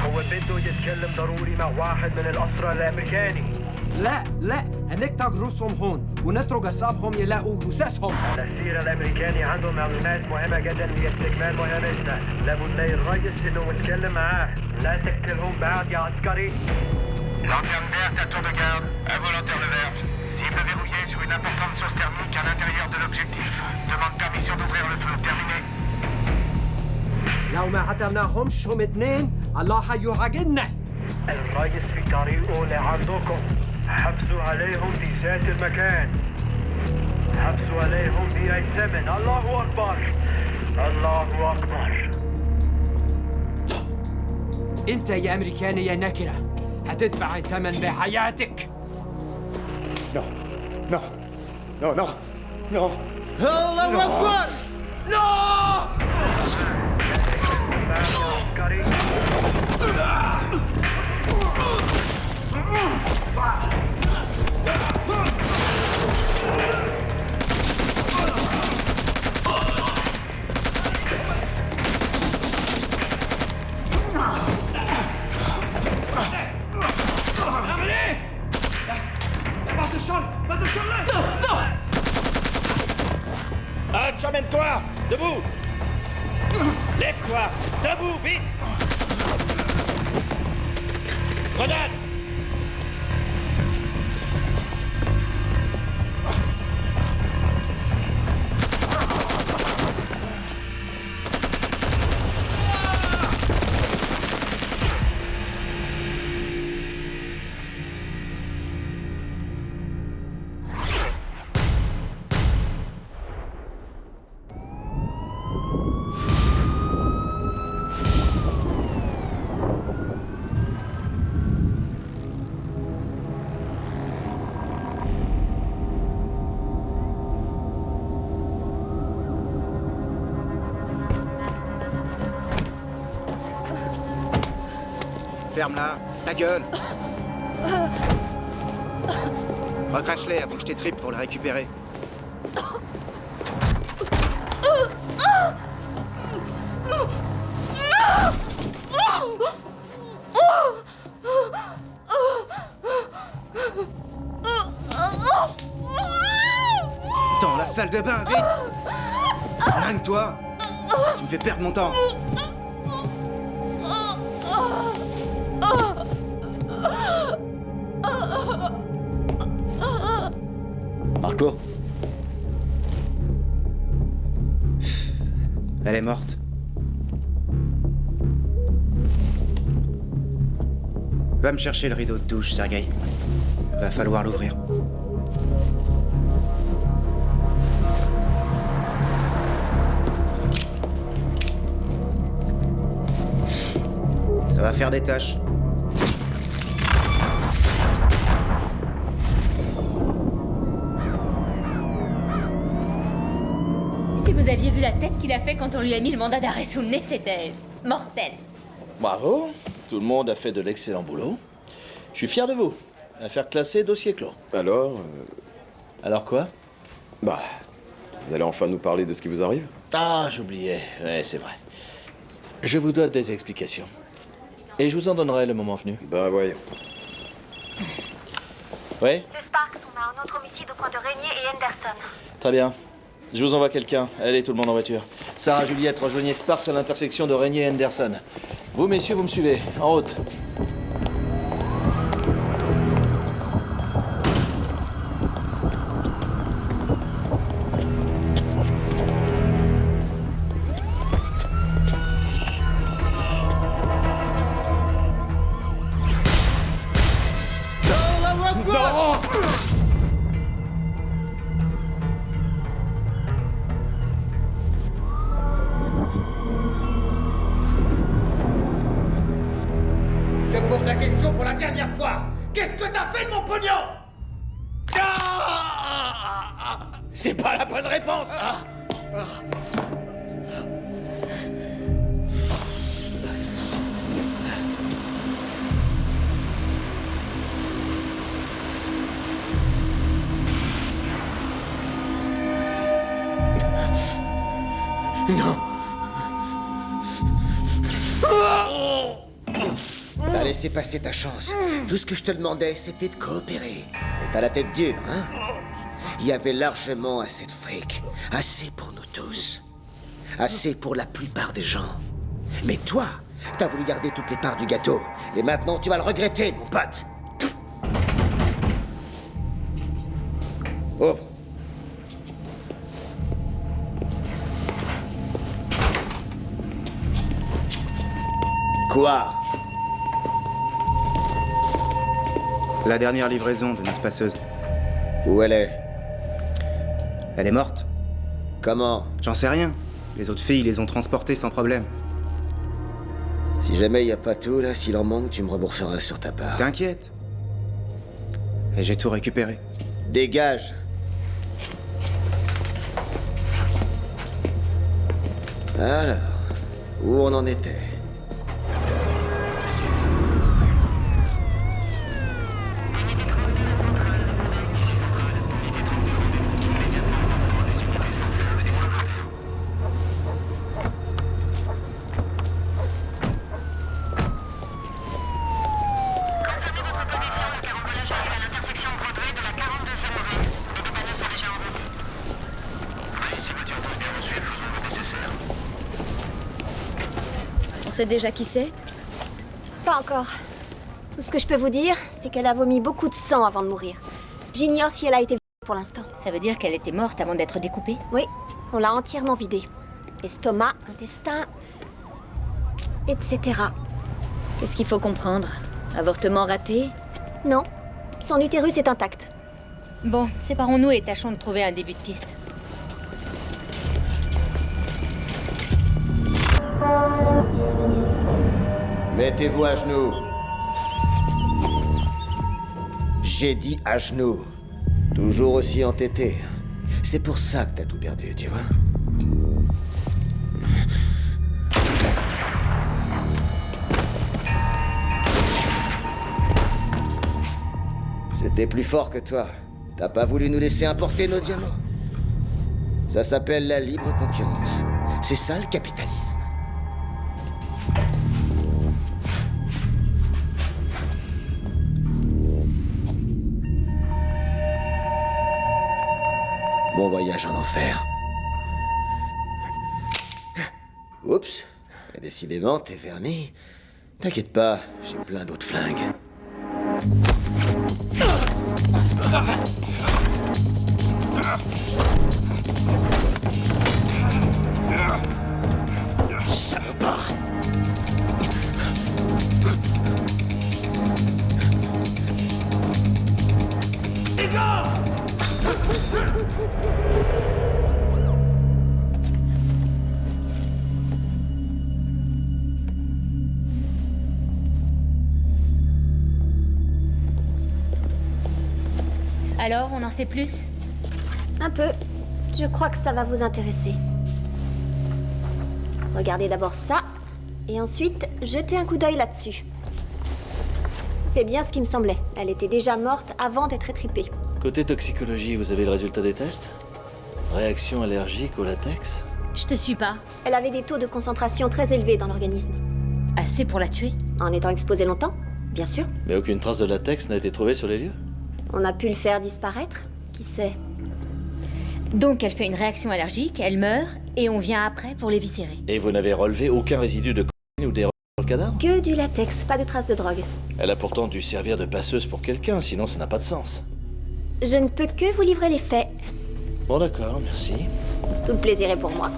هو بده يتكلم ضروري مع واحد من الأسرى الأمريكاني.
لا لا هنقطع رؤوسهم هون ونترك أصحابهم يلاقوا جثثهم.
الأسير الأمريكاني عنده معلومات مهمة جدا لاستكمال مهمتنا. لابد نلاقي الرئيس إنه ونتكلم معاه. لا تقتلهم بعد يا عسكري.
Lanterne verte à tour de garde, à vos lanternes vertes. Cible verrouillée sur une importante source thermique à l'intérieur de l'objectif. Demande permission d'ouvrir le feu. Terminé.
لو ما قتلناهمش هم اتنين الله هيعاقبنا.
الرئيس في طريقه لعندكم. حبسوا عليهم في ذات المكان. حبسوا عليهم بأي ثمن. الله أكبر. الله أكبر.
انت يا امريكاني يا نكره هتدفع الثمن بحياتك.
Non, non, non, non, non.
الله اكبر.
Hutch, emmène-toi! Debout! Lève-toi! Debout, vite! Grenade!
Ferme-la, ta gueule. Recrache-les avant que je t'étripe pour les récupérer. Dans la salle de bain, vite! Dingue-toi! Tu me fais perdre mon temps!
Marco?
Elle est morte. Va me chercher le rideau de douche, Sergei. Va falloir l'ouvrir. Ça va faire des taches.
Si vous aviez vu la tête qu'il a fait quand on lui a mis le mandat d'arrêt sous le nez, c'était mortel.
Bravo, tout le monde a fait de l'excellent boulot. Je suis fier de vous. Affaire classée, dossier clos.
Alors
Alors quoi?
Bah, vous allez enfin nous parler de ce qui vous arrive?
Ah, j'oubliais. Ouais, c'est vrai. Je vous dois des explications. Et je vous en donnerai le moment venu.
Ben voyons.
Oui?
C'est Sparks, on a un autre homicide au coin de Régnier et Henderson.
Très bien. Je vous envoie quelqu'un. Allez, tout le monde en voiture. Sarah, Juliette, rejoignez Sparks à l'intersection de Régnier et Henderson. Vous, messieurs, vous me suivez. En route.
Je te pose la question pour la dernière fois. Qu'est-ce que t'as fait de mon pognon? C'est pas la bonne réponse.
Allez,
laissé passer ta chance. Tout ce que je te demandais, c'était de coopérer. Et t'as la tête dure, hein? Il y avait largement assez de fric. Assez pour nous tous. Assez pour la plupart des gens. Mais toi, t'as voulu garder toutes les parts du gâteau. Et maintenant, tu vas le regretter, mon pote. Ouvre. Quoi?
La dernière livraison de notre passeuse.
Où elle est?
Elle est morte.
Comment?
J'en sais rien. Les autres filles les ont transportées sans problème.
Si jamais il n'y a pas tout, là, s'il en manque, tu me rembourseras sur ta part.
T'inquiète. Et j'ai tout récupéré.
Dégage. Alors, où on en était?
On sait déjà qui c'est?
Pas encore. Tout ce que je peux vous dire, c'est qu'elle a vomi beaucoup de sang avant de mourir. J'ignore si elle a été vidée pour l'instant.
Ça veut dire qu'elle était morte avant d'être découpée?
Oui, on l'a entièrement vidée. Estomac, intestin, etc.
Qu'est-ce qu'il faut comprendre? Avortement raté?
Non, son utérus est intact.
Bon, séparons-nous et tâchons de trouver un début de piste.
Mettez-vous à genoux. J'ai dit à genoux. Toujours aussi entêté. C'est pour ça que t'as tout perdu, tu vois. C'était plus fort que toi. T'as pas voulu nous laisser importer nos diamants. Ça s'appelle la libre concurrence. C'est ça le capitalisme. Bon voyage en enfer. Oups. Et décidément, t'es verni. T'inquiète pas, j'ai plein d'autres flingues. Salopard. Les gars!
Alors, on en sait plus?
Un peu. Je crois que ça va vous intéresser. Regardez d'abord ça, et ensuite, jetez un coup d'œil là-dessus. C'est bien ce qui me semblait. Elle était déjà morte avant d'être étripée.
Côté toxicologie, vous avez le résultat des tests? Réaction allergique au latex?
Je te suis pas.
Elle avait des taux de concentration très élevés dans l'organisme.
Assez pour la tuer?
En étant exposée longtemps, bien sûr.
Mais aucune trace de latex n'a été trouvée sur les lieux?
On a pu le faire disparaître? Qui sait?
Donc elle fait une réaction allergique, elle meurt, et on vient après pour l'éviscérer.
Et vous n'avez relevé aucun résidu de cocaïne ou d'héroïne sur le cadavre?
Que du latex, pas de traces de drogue.
Elle a pourtant dû servir de passeuse pour quelqu'un, sinon ça n'a pas de sens.
Je ne peux que vous livrer les faits.
Bon d'accord, merci.
Tout le plaisir est pour moi.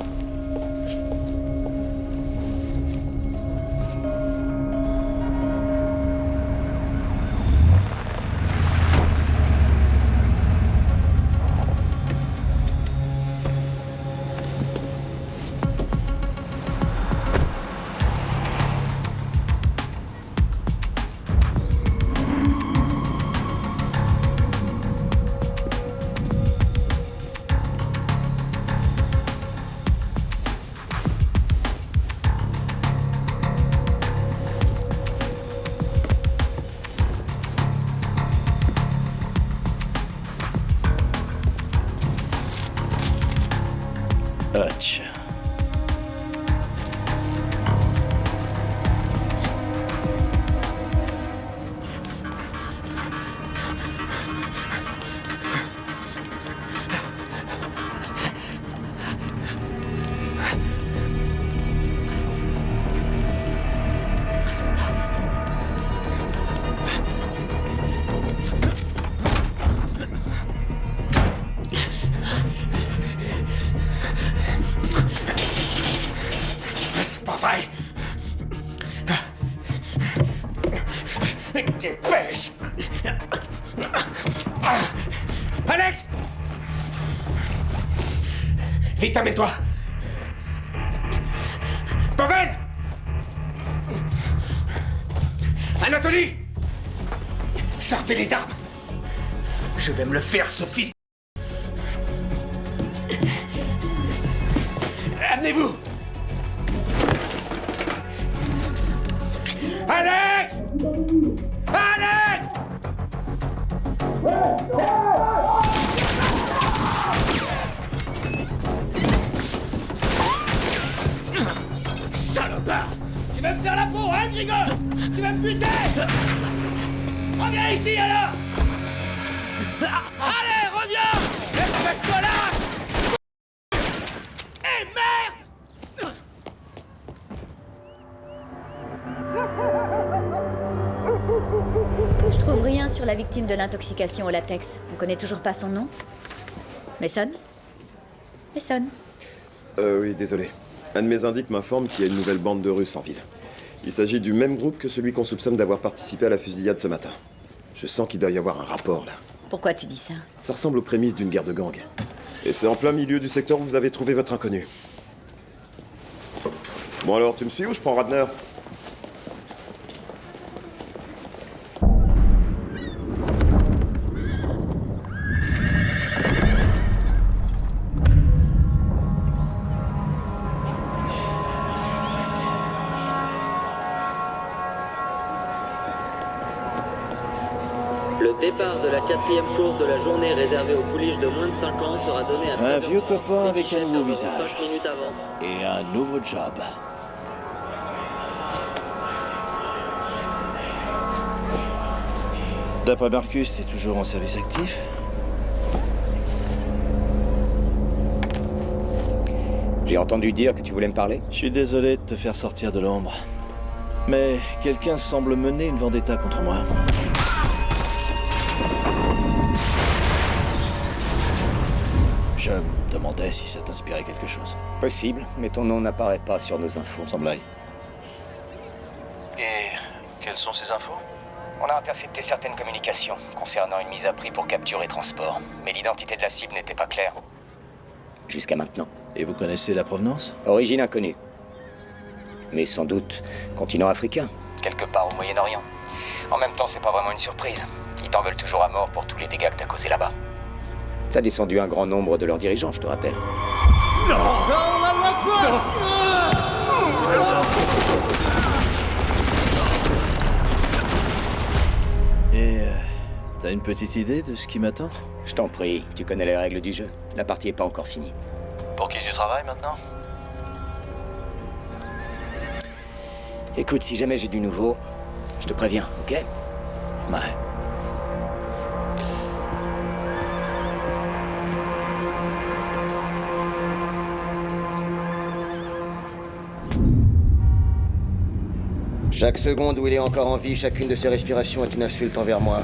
Hutch.
Dépêche! Alex! Vite, amène-toi! Pavel! Anatolie! Sortez les armes! Je vais me le faire, ce fils! Amenez-vous! Alex! Alex! Salopard! Tu vas me faire la peau, hein, Grigor? Tu vas me buter! Reviens ici, alors! Allez, reviens! Espèce-toi là! Eh, merde!
Je trouve rien sur la victime de l'intoxication au latex. On connaît toujours pas son nom. Mason? Mason?
Oui, désolé. Un de mes indices m'informe qu'il y a une nouvelle bande de Russes en ville. Il s'agit du même groupe que celui qu'on soupçonne d'avoir participé à la fusillade ce matin. Je sens qu'il doit y avoir un rapport, là.
Pourquoi tu dis ça?
Ça ressemble aux prémices d'une guerre de gang. Et c'est en plein milieu du secteur où vous avez trouvé votre inconnu. Bon alors, tu me suis ou je prends Radner?
Le départ de la 4e course de la journée réservée aux pouliches de moins de 5 ans sera donné à
Un vieux copain avec un nouveau visage.
5 minutes avant.
Et un nouveau job. D'après Marcus, t'es toujours en service actif?
J'ai entendu dire que tu voulais me parler.
Je suis désolé de te faire sortir de l'ombre. Mais quelqu'un semble mener une vendetta contre moi. Je me demandais si ça t'inspirait quelque chose.
Possible, mais ton nom n'apparaît pas sur nos infos.
Sans blague. Et quelles sont ces infos?
On a intercepté certaines communications concernant une mise à prix pour capture et transport, mais l'identité de la cible n'était pas claire. Jusqu'à maintenant.
Et vous connaissez la provenance?
Origine inconnue. Mais sans doute continent africain, quelque part au Moyen-Orient. En même temps, c'est pas vraiment une surprise. Ils t'en veulent toujours à mort pour tous les dégâts que t'as causés là-bas. T'as descendu un grand nombre de leurs dirigeants, je te rappelle.
Non!
Et t'as une petite idée de ce qui m'attend?
Je t'en prie, tu connais les règles du jeu. La partie est pas encore finie.
Pour qui tu travailles maintenant?
Écoute, si jamais j'ai du nouveau, je te préviens, ok?
Ouais.
Chaque seconde où il est encore en vie, chacune de ses respirations est une insulte envers moi.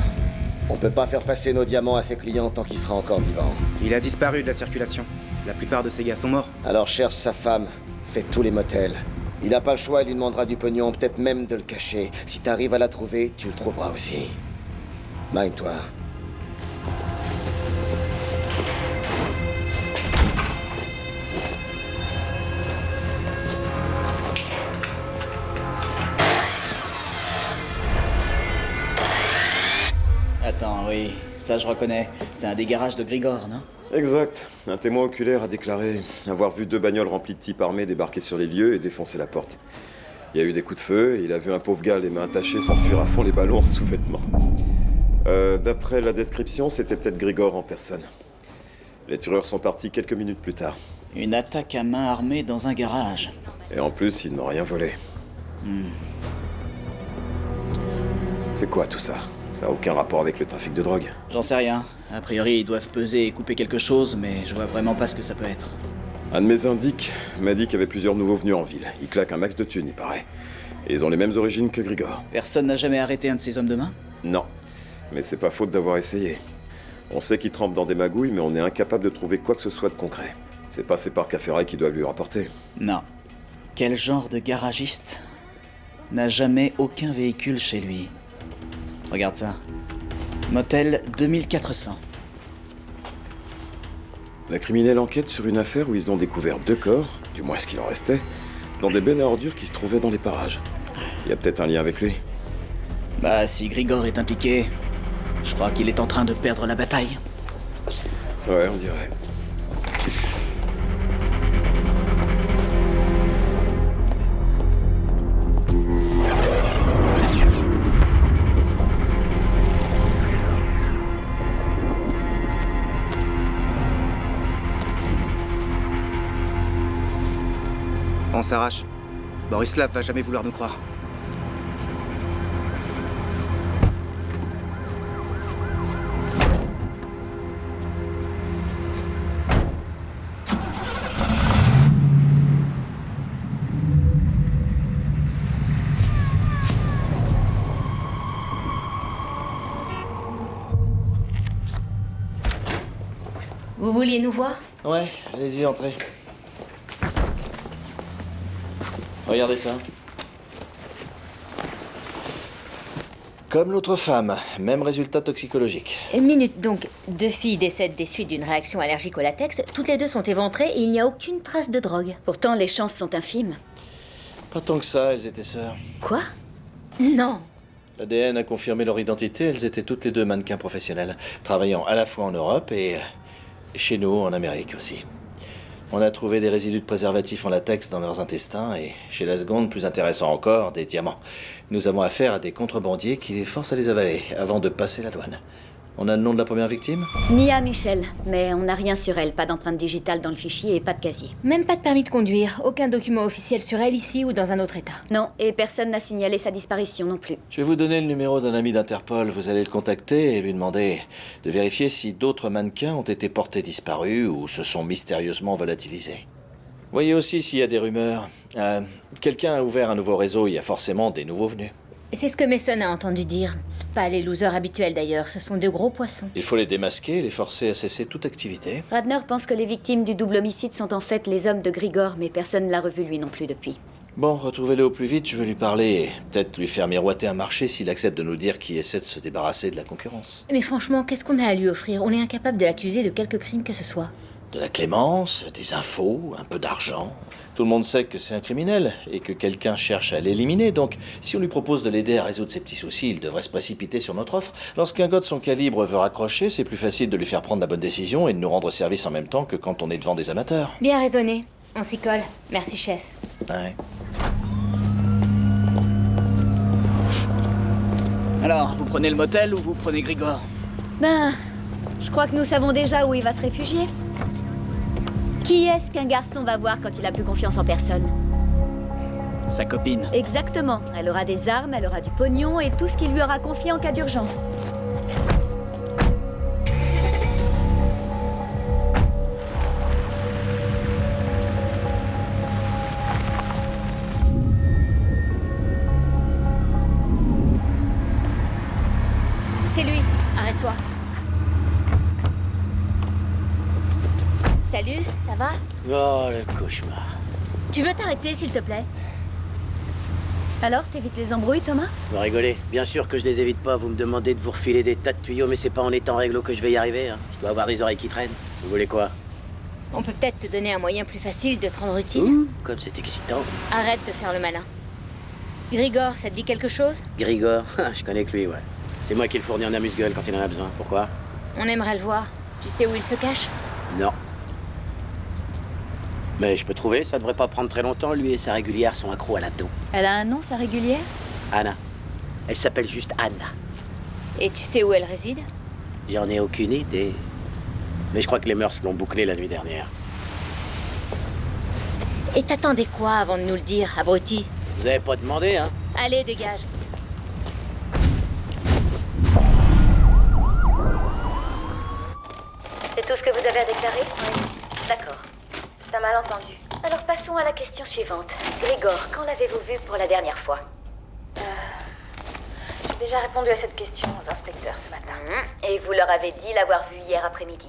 On peut pas faire passer nos diamants à ses clients tant qu'il sera encore vivant.
Il a disparu de la circulation. La plupart de ses gars sont morts.
Alors cherche sa femme, fais tous les motels. Il a pas le choix, il lui demandera du pognon, peut-être même de le cacher. Si t'arrives à la trouver, tu le trouveras aussi. Magne-toi.
Attends, oui, ça je reconnais. C'est un des garages de Grigor, non?
Exact. Un témoin oculaire a déclaré avoir vu 2 bagnoles remplies de types armés débarquer sur les lieux et défoncer la porte. Il y a eu des coups de feu et il a vu un pauvre gars les mains attachées s'enfuir à fond les ballons en sous-vêtements. D'après la description, c'était peut-être Grigor en personne. Les tireurs sont partis quelques minutes plus tard.
Une attaque à main armée dans un garage.
Et en plus, ils n'ont rien volé. C'est quoi tout ça? Ça n'a aucun rapport avec le trafic de drogue.
J'en sais rien. A priori, ils doivent peser et couper quelque chose, mais je vois vraiment pas ce que ça peut être.
Un de mes indiques m'a dit qu'il y avait plusieurs nouveaux venus en ville. Ils claquent un max de thunes, il paraît. Et ils ont les mêmes origines que Grigor.
Personne n'a jamais arrêté un de ces hommes de main?
Non. Mais c'est pas faute d'avoir essayé. On sait qu'il trempe dans des magouilles, mais on est incapable de trouver quoi que ce soit de concret. C'est pas ses parcs à ferraille qui doivent lui rapporter.
Non. Quel genre de garagiste n'a jamais aucun véhicule chez lui? Regarde ça. Motel 2400.
La criminelle enquête sur une affaire où ils ont découvert 2 corps, du moins ce qu'il en restait, dans des bennes à ordures qui se trouvaient dans les parages. Il y a peut-être un lien avec lui.
Bah, si Grigor est impliqué, je crois qu'il est en train de perdre la bataille.
Ouais, on dirait.
On s'arrache. Borislav va jamais vouloir nous croire.
Vous vouliez nous voir?
Ouais, allez-y, entrez. Regardez ça. Comme l'autre femme, même résultat toxicologique.
Une minute, donc, 2 filles décèdent des suites d'une réaction allergique au latex. Toutes les 2 sont éventrées et il n'y a aucune trace de drogue.
Pourtant, les chances sont infimes.
Pas tant que ça, elles étaient sœurs.
Quoi?
Non.
L'ADN a confirmé leur identité, elles étaient toutes les 2 mannequins professionnels, travaillant à la fois en Europe et chez nous, en Amérique aussi. On a trouvé des résidus de préservatifs en latex dans leurs intestins et, chez la seconde, plus intéressant encore, des diamants. Nous avons affaire à des contrebandiers qui les forcent à les avaler avant de passer la douane. On a le nom de la première victime?
Nia Michel, mais on n'a rien sur elle. Pas d'empreinte digitale dans le fichier et pas de casier.
Même pas de permis de conduire, aucun document officiel sur elle ici ou dans un autre état.
Non, et personne n'a signalé sa disparition non plus.
Je vais vous donner le numéro d'un ami d'Interpol. Vous allez le contacter et lui demander de vérifier si d'autres mannequins ont été portés disparus ou se sont mystérieusement volatilisés. Voyez aussi s'il y a des rumeurs. Quelqu'un a ouvert un nouveau réseau, il y a forcément des nouveaux venus.
C'est ce que Mason a entendu dire. Pas les losers habituels d'ailleurs, ce sont de gros poissons.
Il faut les démasquer et les forcer à cesser toute activité.
Radner pense que les victimes du double homicide sont en fait les hommes de Grigor, mais personne ne l'a revu lui non plus depuis.
Bon, retrouvez-le au plus vite, je veux lui parler et peut-être lui faire miroiter un marché s'il accepte de nous dire qui essaie de se débarrasser de la concurrence.
Mais franchement, qu'est-ce qu'on a à lui offrir? On est incapable de l'accuser de quelque crime que ce soit.
De la clémence, des infos, un peu d'argent. Tout le monde sait que c'est un criminel et que quelqu'un cherche à l'éliminer, donc si on lui propose de l'aider à résoudre ses petits soucis, il devrait se précipiter sur notre offre. Lorsqu'un gars de son calibre veut raccrocher, c'est plus facile de lui faire prendre la bonne décision et de nous rendre service en même temps que quand on est devant des amateurs.
Bien raisonné. On s'y colle. Merci, chef.
Ouais.
Alors, vous prenez le motel ou vous prenez Grigor?
Ben, je crois que nous savons déjà où il va se réfugier. Qui est-ce qu'un garçon va voir quand il a plus confiance en personne?
Sa copine.
Exactement. Elle aura des armes, elle aura du pognon et tout ce qu'il lui aura confié en cas d'urgence.
C'est lui. Arrête-toi. Salut, ça va?
Oh, le cauchemar.
Tu veux t'arrêter, s'il te plaît?
Alors, t'évites les embrouilles, Thomas?
Vous rigolez. Bien sûr que je les évite pas. Vous me demandez de vous refiler des tas de tuyaux, mais c'est pas en étant réglo que je vais y arriver. Hein. Je dois avoir des oreilles qui traînent. Vous voulez quoi?
On peut peut-être te donner un moyen plus facile de te rendre utile.
Comme c'est excitant.
Arrête de faire le malin. Grigor, ça te dit quelque chose?
Grigor, je connais que lui, ouais. C'est moi qui le fournis en amuse-gueule quand il en a besoin. Pourquoi?
On aimerait le voir. Tu sais où il se cache?
Non. Mais je peux trouver, ça devrait pas prendre très longtemps. Lui et sa régulière sont accros à l'ado.
Elle a un nom, sa régulière?
Anna. Elle s'appelle juste Anna.
Et tu sais où elle réside?
J'en ai aucune idée. Mais je crois que les mœurs l'ont bouclé la nuit dernière.
Et t'attendais quoi avant de nous le dire, abruti?
Vous avez pas demandé, hein?
Allez, dégage.
C'est tout ce que vous avez à déclarer? Oui. D'accord. C'est un malentendu. Alors passons à la question suivante. Grigor, quand l'avez-vous vu pour la dernière fois? J'ai déjà répondu à cette question aux inspecteurs ce matin.
Et vous leur avez dit l'avoir vu hier après-midi?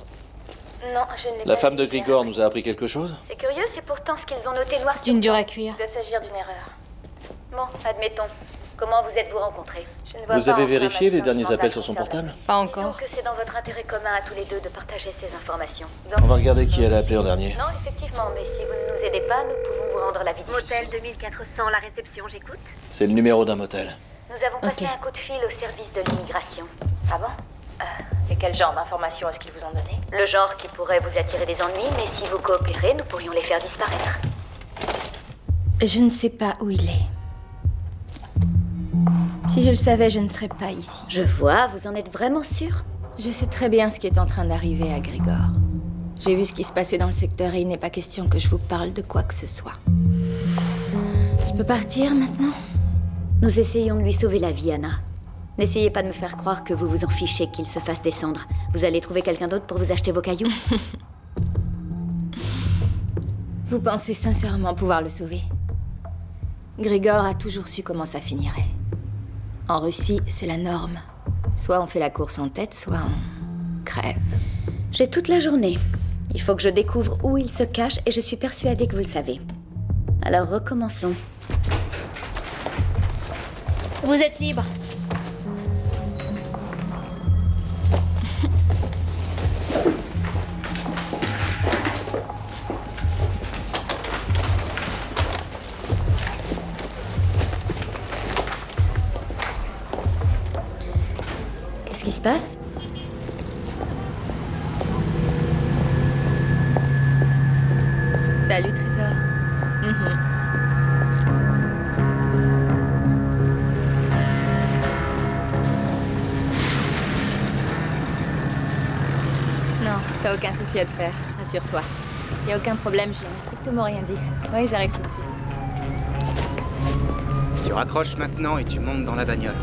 Non, je ne l'ai pas
La femme
vu
de
hier.
Grigor nous a appris quelque chose?
C'est curieux, c'est pourtant ce qu'ils ont noté noir
C'est
sur
une dure
blanc.
à cuire.
Il doit s'agir d'une erreur. Bon, admettons. Comment vous êtes-vous rencontrés? Je ne vois
Vous
pas
avez
en
vérifié les
information
derniers
semblable
appels sur son
concernant-
portable?
Pas
Disons
encore.
que c'est dans votre intérêt commun à tous les deux de partager ces informations.
On va regarder qui elle a appelé en dernier.
Non, effectivement, mais si vous ne nous aidez pas, nous pouvons vous rendre la vie difficile.
Motel 2400, la réception, j'écoute.
C'est le numéro d'un motel.
Nous avons passé un coup de fil au service de l'immigration. Ah bon? Et quel genre d'informations est-ce qu'ils vous ont donné? Le genre qui pourrait vous attirer des ennuis, mais si vous coopérez, nous pourrions les faire disparaître.
Je ne sais pas où il est. Si je le savais, je ne serais pas ici.
Je vois, vous en êtes vraiment sûr?
Je sais très bien ce qui est en train d'arriver à Grigor. J'ai vu ce qui se passait dans le secteur et il n'est pas question que je vous parle de quoi que ce soit. Je peux partir maintenant?
Nous essayons de lui sauver la vie, Anna. N'essayez pas de me faire croire que vous vous en fichez qu'il se fasse descendre. Vous allez trouver quelqu'un d'autre pour vous acheter vos cailloux?
Vous pensez sincèrement pouvoir le sauver? Grigor a toujours su comment ça finirait. En Russie, c'est la norme. Soit on fait la course en tête, soit on crève.
J'ai toute la journée. Il faut que je découvre où il se cache et je suis persuadée que vous le savez. Alors recommençons.
Vous êtes libre.
Qu'est-ce qui se passe?
Salut, Trésor. Non, t'as aucun souci à te faire, rassure-toi. Y a aucun problème, je leur ai strictement rien dit. Oui, j'arrive tout de suite.
Tu raccroches maintenant et tu montes dans la bagnole.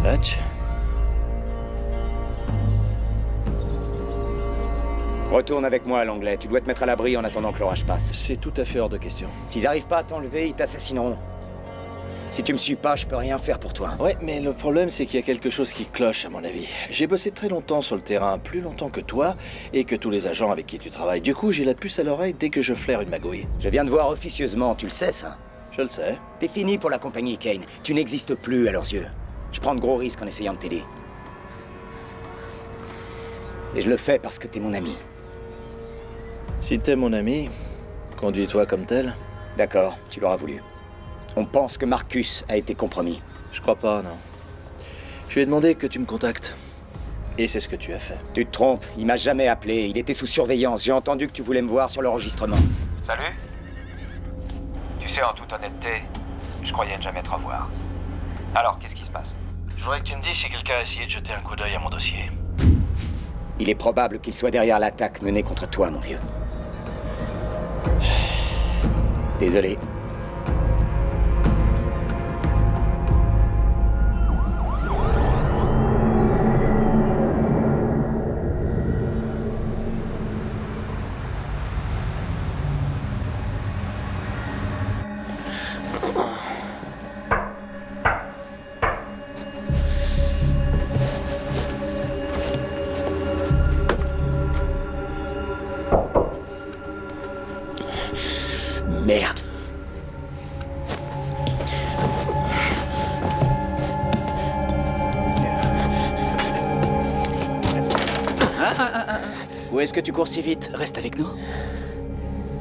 Hatch?
Retourne avec moi à l'anglais. Tu dois te mettre à l'abri en attendant que l'orage passe.
C'est tout à fait hors de question.
S'ils arrivent pas à t'enlever, ils t'assassineront. Si tu me suis pas, je peux rien faire pour toi.
Ouais, mais le problème, c'est qu'il y a quelque chose qui cloche, à mon avis. J'ai bossé très longtemps sur le terrain, plus longtemps que toi, et que tous les agents avec qui tu travailles. Du coup, j'ai la puce à l'oreille dès que je flaire une magouille.
Je viens de voir officieusement, tu le sais, ça?
Je le sais.
T'es fini pour la compagnie Kane. Tu n'existes plus à leurs yeux. Je prends de gros risques en essayant de t'aider. Et je le fais parce que t'es mon ami.
Si t'es mon ami, conduis-toi comme tel.
D'accord, tu l'auras voulu. On pense que Marcus a été compromis.
Je crois pas, non. Je lui ai demandé que tu me contactes. Et c'est ce que tu as fait.
Tu te trompes, il m'a jamais appelé, il était sous surveillance. J'ai entendu que tu voulais me voir sur l'enregistrement.
Salut? Tu sais, en toute honnêteté, je croyais ne jamais te revoir. Alors, qu'est-ce qui se passe?
Je voudrais que tu me dises si quelqu'un a essayé de jeter un coup d'œil à mon dossier.
Il est probable qu'il soit derrière l'attaque menée contre toi, mon vieux. Désolé.
Merde.
Où est-ce que tu cours si vite? Reste avec nous.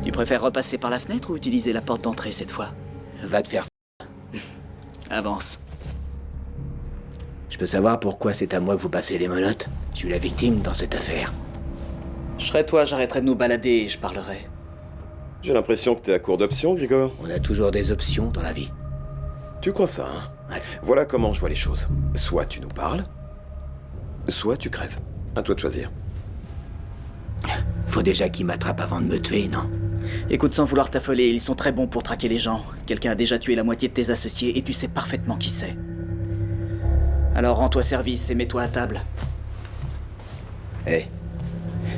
Tu préfères repasser par la fenêtre ou utiliser la porte d'entrée cette fois?
Va te faire
Avance.
Je peux savoir pourquoi c'est à moi que vous passez les menottes? Je suis la victime dans cette affaire.
Je serais toi, j'arrêterai de nous balader et je parlerai.
J'ai l'impression que t'es à court d'options, Grigor.
On a toujours des options dans la vie.
Tu crois ça, hein? Ouais. Voilà comment je vois les choses. Soit tu nous parles, soit tu crèves. À toi de choisir.
Faut déjà qu'ils m'attrapent avant de me tuer, non?
Écoute, sans vouloir t'affoler, ils sont très bons pour traquer les gens. Quelqu'un a déjà tué la moitié de tes associés et tu sais parfaitement qui c'est. Alors rends-toi service et mets-toi à table.
Hé,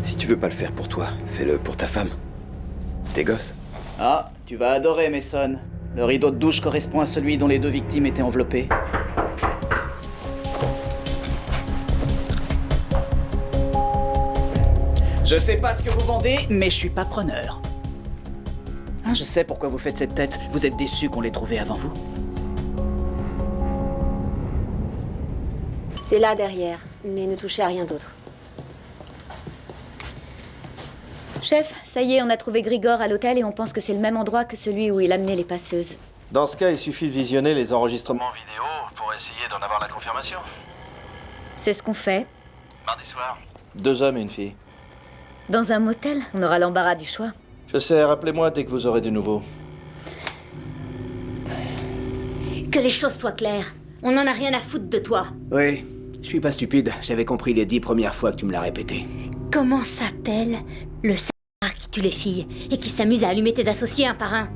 si tu veux pas le faire pour toi, fais-le pour ta femme. Tes gosses.
Ah, tu vas adorer, Mason. Le rideau de douche correspond à celui dont les 2 victimes étaient enveloppées. Je sais pas ce que vous vendez, mais je suis pas preneur. Ah, je sais pourquoi vous faites cette tête. Vous êtes déçus qu'on l'ait trouvé avant vous.
C'est là derrière, mais ne touchez à rien d'autre.
Chef, ça y est, on a trouvé Grigor à l'hôtel et on pense que c'est le même endroit que celui où il amenait les passeuses.
Dans ce cas, il suffit de visionner les enregistrements
Vidéo pour essayer d'en avoir la confirmation.
C'est ce qu'on fait.
Mardi soir.
2 hommes et une fille.
Dans un motel, on aura l'embarras du choix.
Je sais, rappelez-moi dès que vous aurez du nouveau.
Que les choses soient claires. On n'en a rien à foutre de toi.
Oui, je suis pas stupide. J'avais compris les 10 premières fois que tu me l'as répété.
Comment s'appelle le salopard qui tue les filles et qui s'amuse à allumer tes associés un par un?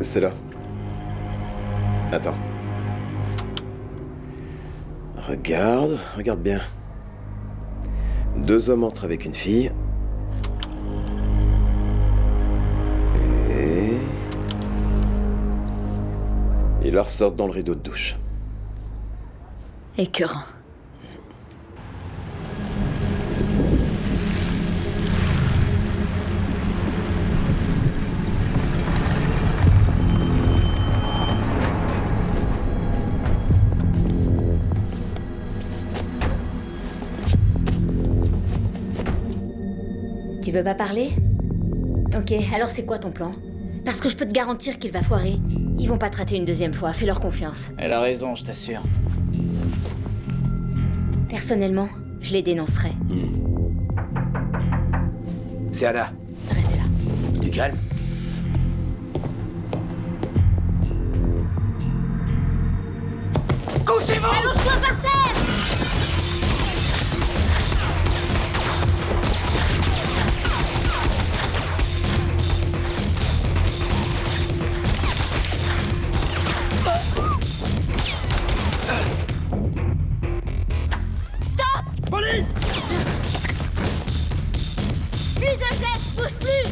C'est là. Attends. Regarde bien. 2 hommes entrent avec une fille. Et... ils la ressortent dans le rideau de douche.
Écœurant.
Tu veux pas parler? Ok, alors c'est quoi ton plan? Parce que je peux te garantir qu'il va foirer. Ils vont pas te rater une 2e fois, fais-leur confiance.
Elle a raison, je t'assure.
Personnellement, je les dénoncerai.
C'est Anna.
Restez là.
Du calme.
Couchez-vous! Allonge-toi par terre!
Stop! Police!
Plus un geste, bouge plus!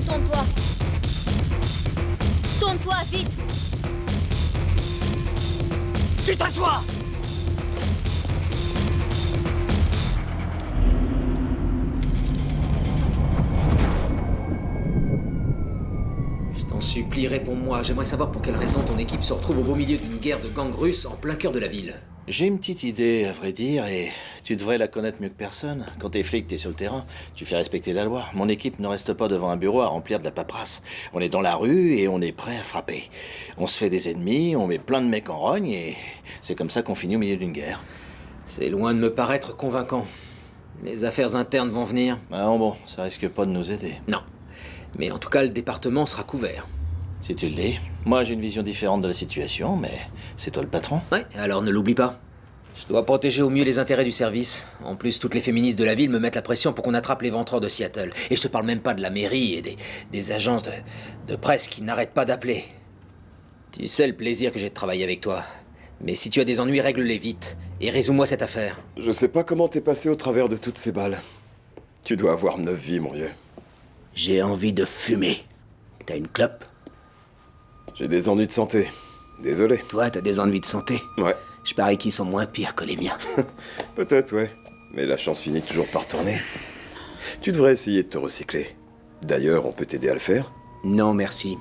Tourne-toi. Tourne-toi, vite!
Tu t'assois!
Je t'en supplie, réponds-moi. J'aimerais savoir pour quelle raison ton équipe se retrouve au beau milieu d'une guerre de gangs russes en plein cœur de la ville.
J'ai une petite idée, à vrai dire, et tu devrais la connaître mieux que personne. Quand t'es flic, t'es sur le terrain, tu fais respecter la loi. Mon équipe ne reste pas devant un bureau à remplir de la paperasse. On est dans la rue et on est prêt à frapper. On se fait des ennemis, on met plein de mecs en rogne et c'est comme ça qu'on finit au milieu d'une guerre.
C'est loin de me paraître convaincant. Les affaires internes vont venir.
Ah bon, ça risque pas de nous aider.
Non. Mais en tout cas, le département sera couvert.
Si tu le dis. Moi, j'ai une vision différente de la situation, mais c'est toi le patron.
Ouais, alors ne l'oublie pas. Je dois protéger au mieux les intérêts du service. En plus, toutes les féministes de la ville me mettent la pression pour qu'on attrape les ventreurs de Seattle. Et je te parle même pas de la mairie et des agences de presse qui n'arrêtent pas d'appeler. Tu sais le plaisir que j'ai de travailler avec toi. Mais si tu as des ennuis, règle-les vite. Et résous-moi cette affaire.
Je sais pas comment t'es passé au travers de toutes ces balles. Tu dois avoir 9 vies, mon vieux.
J'ai envie de fumer. T'as une clope?
J'ai des ennuis de santé. Désolé.
Toi, t'as des ennuis de santé?
Ouais.
Je parie qu'ils sont moins pires que les miens.
Peut-être, ouais. Mais la chance finit toujours par tourner. Tu devrais essayer de te recycler. D'ailleurs, on peut t'aider à le faire.
Non, merci.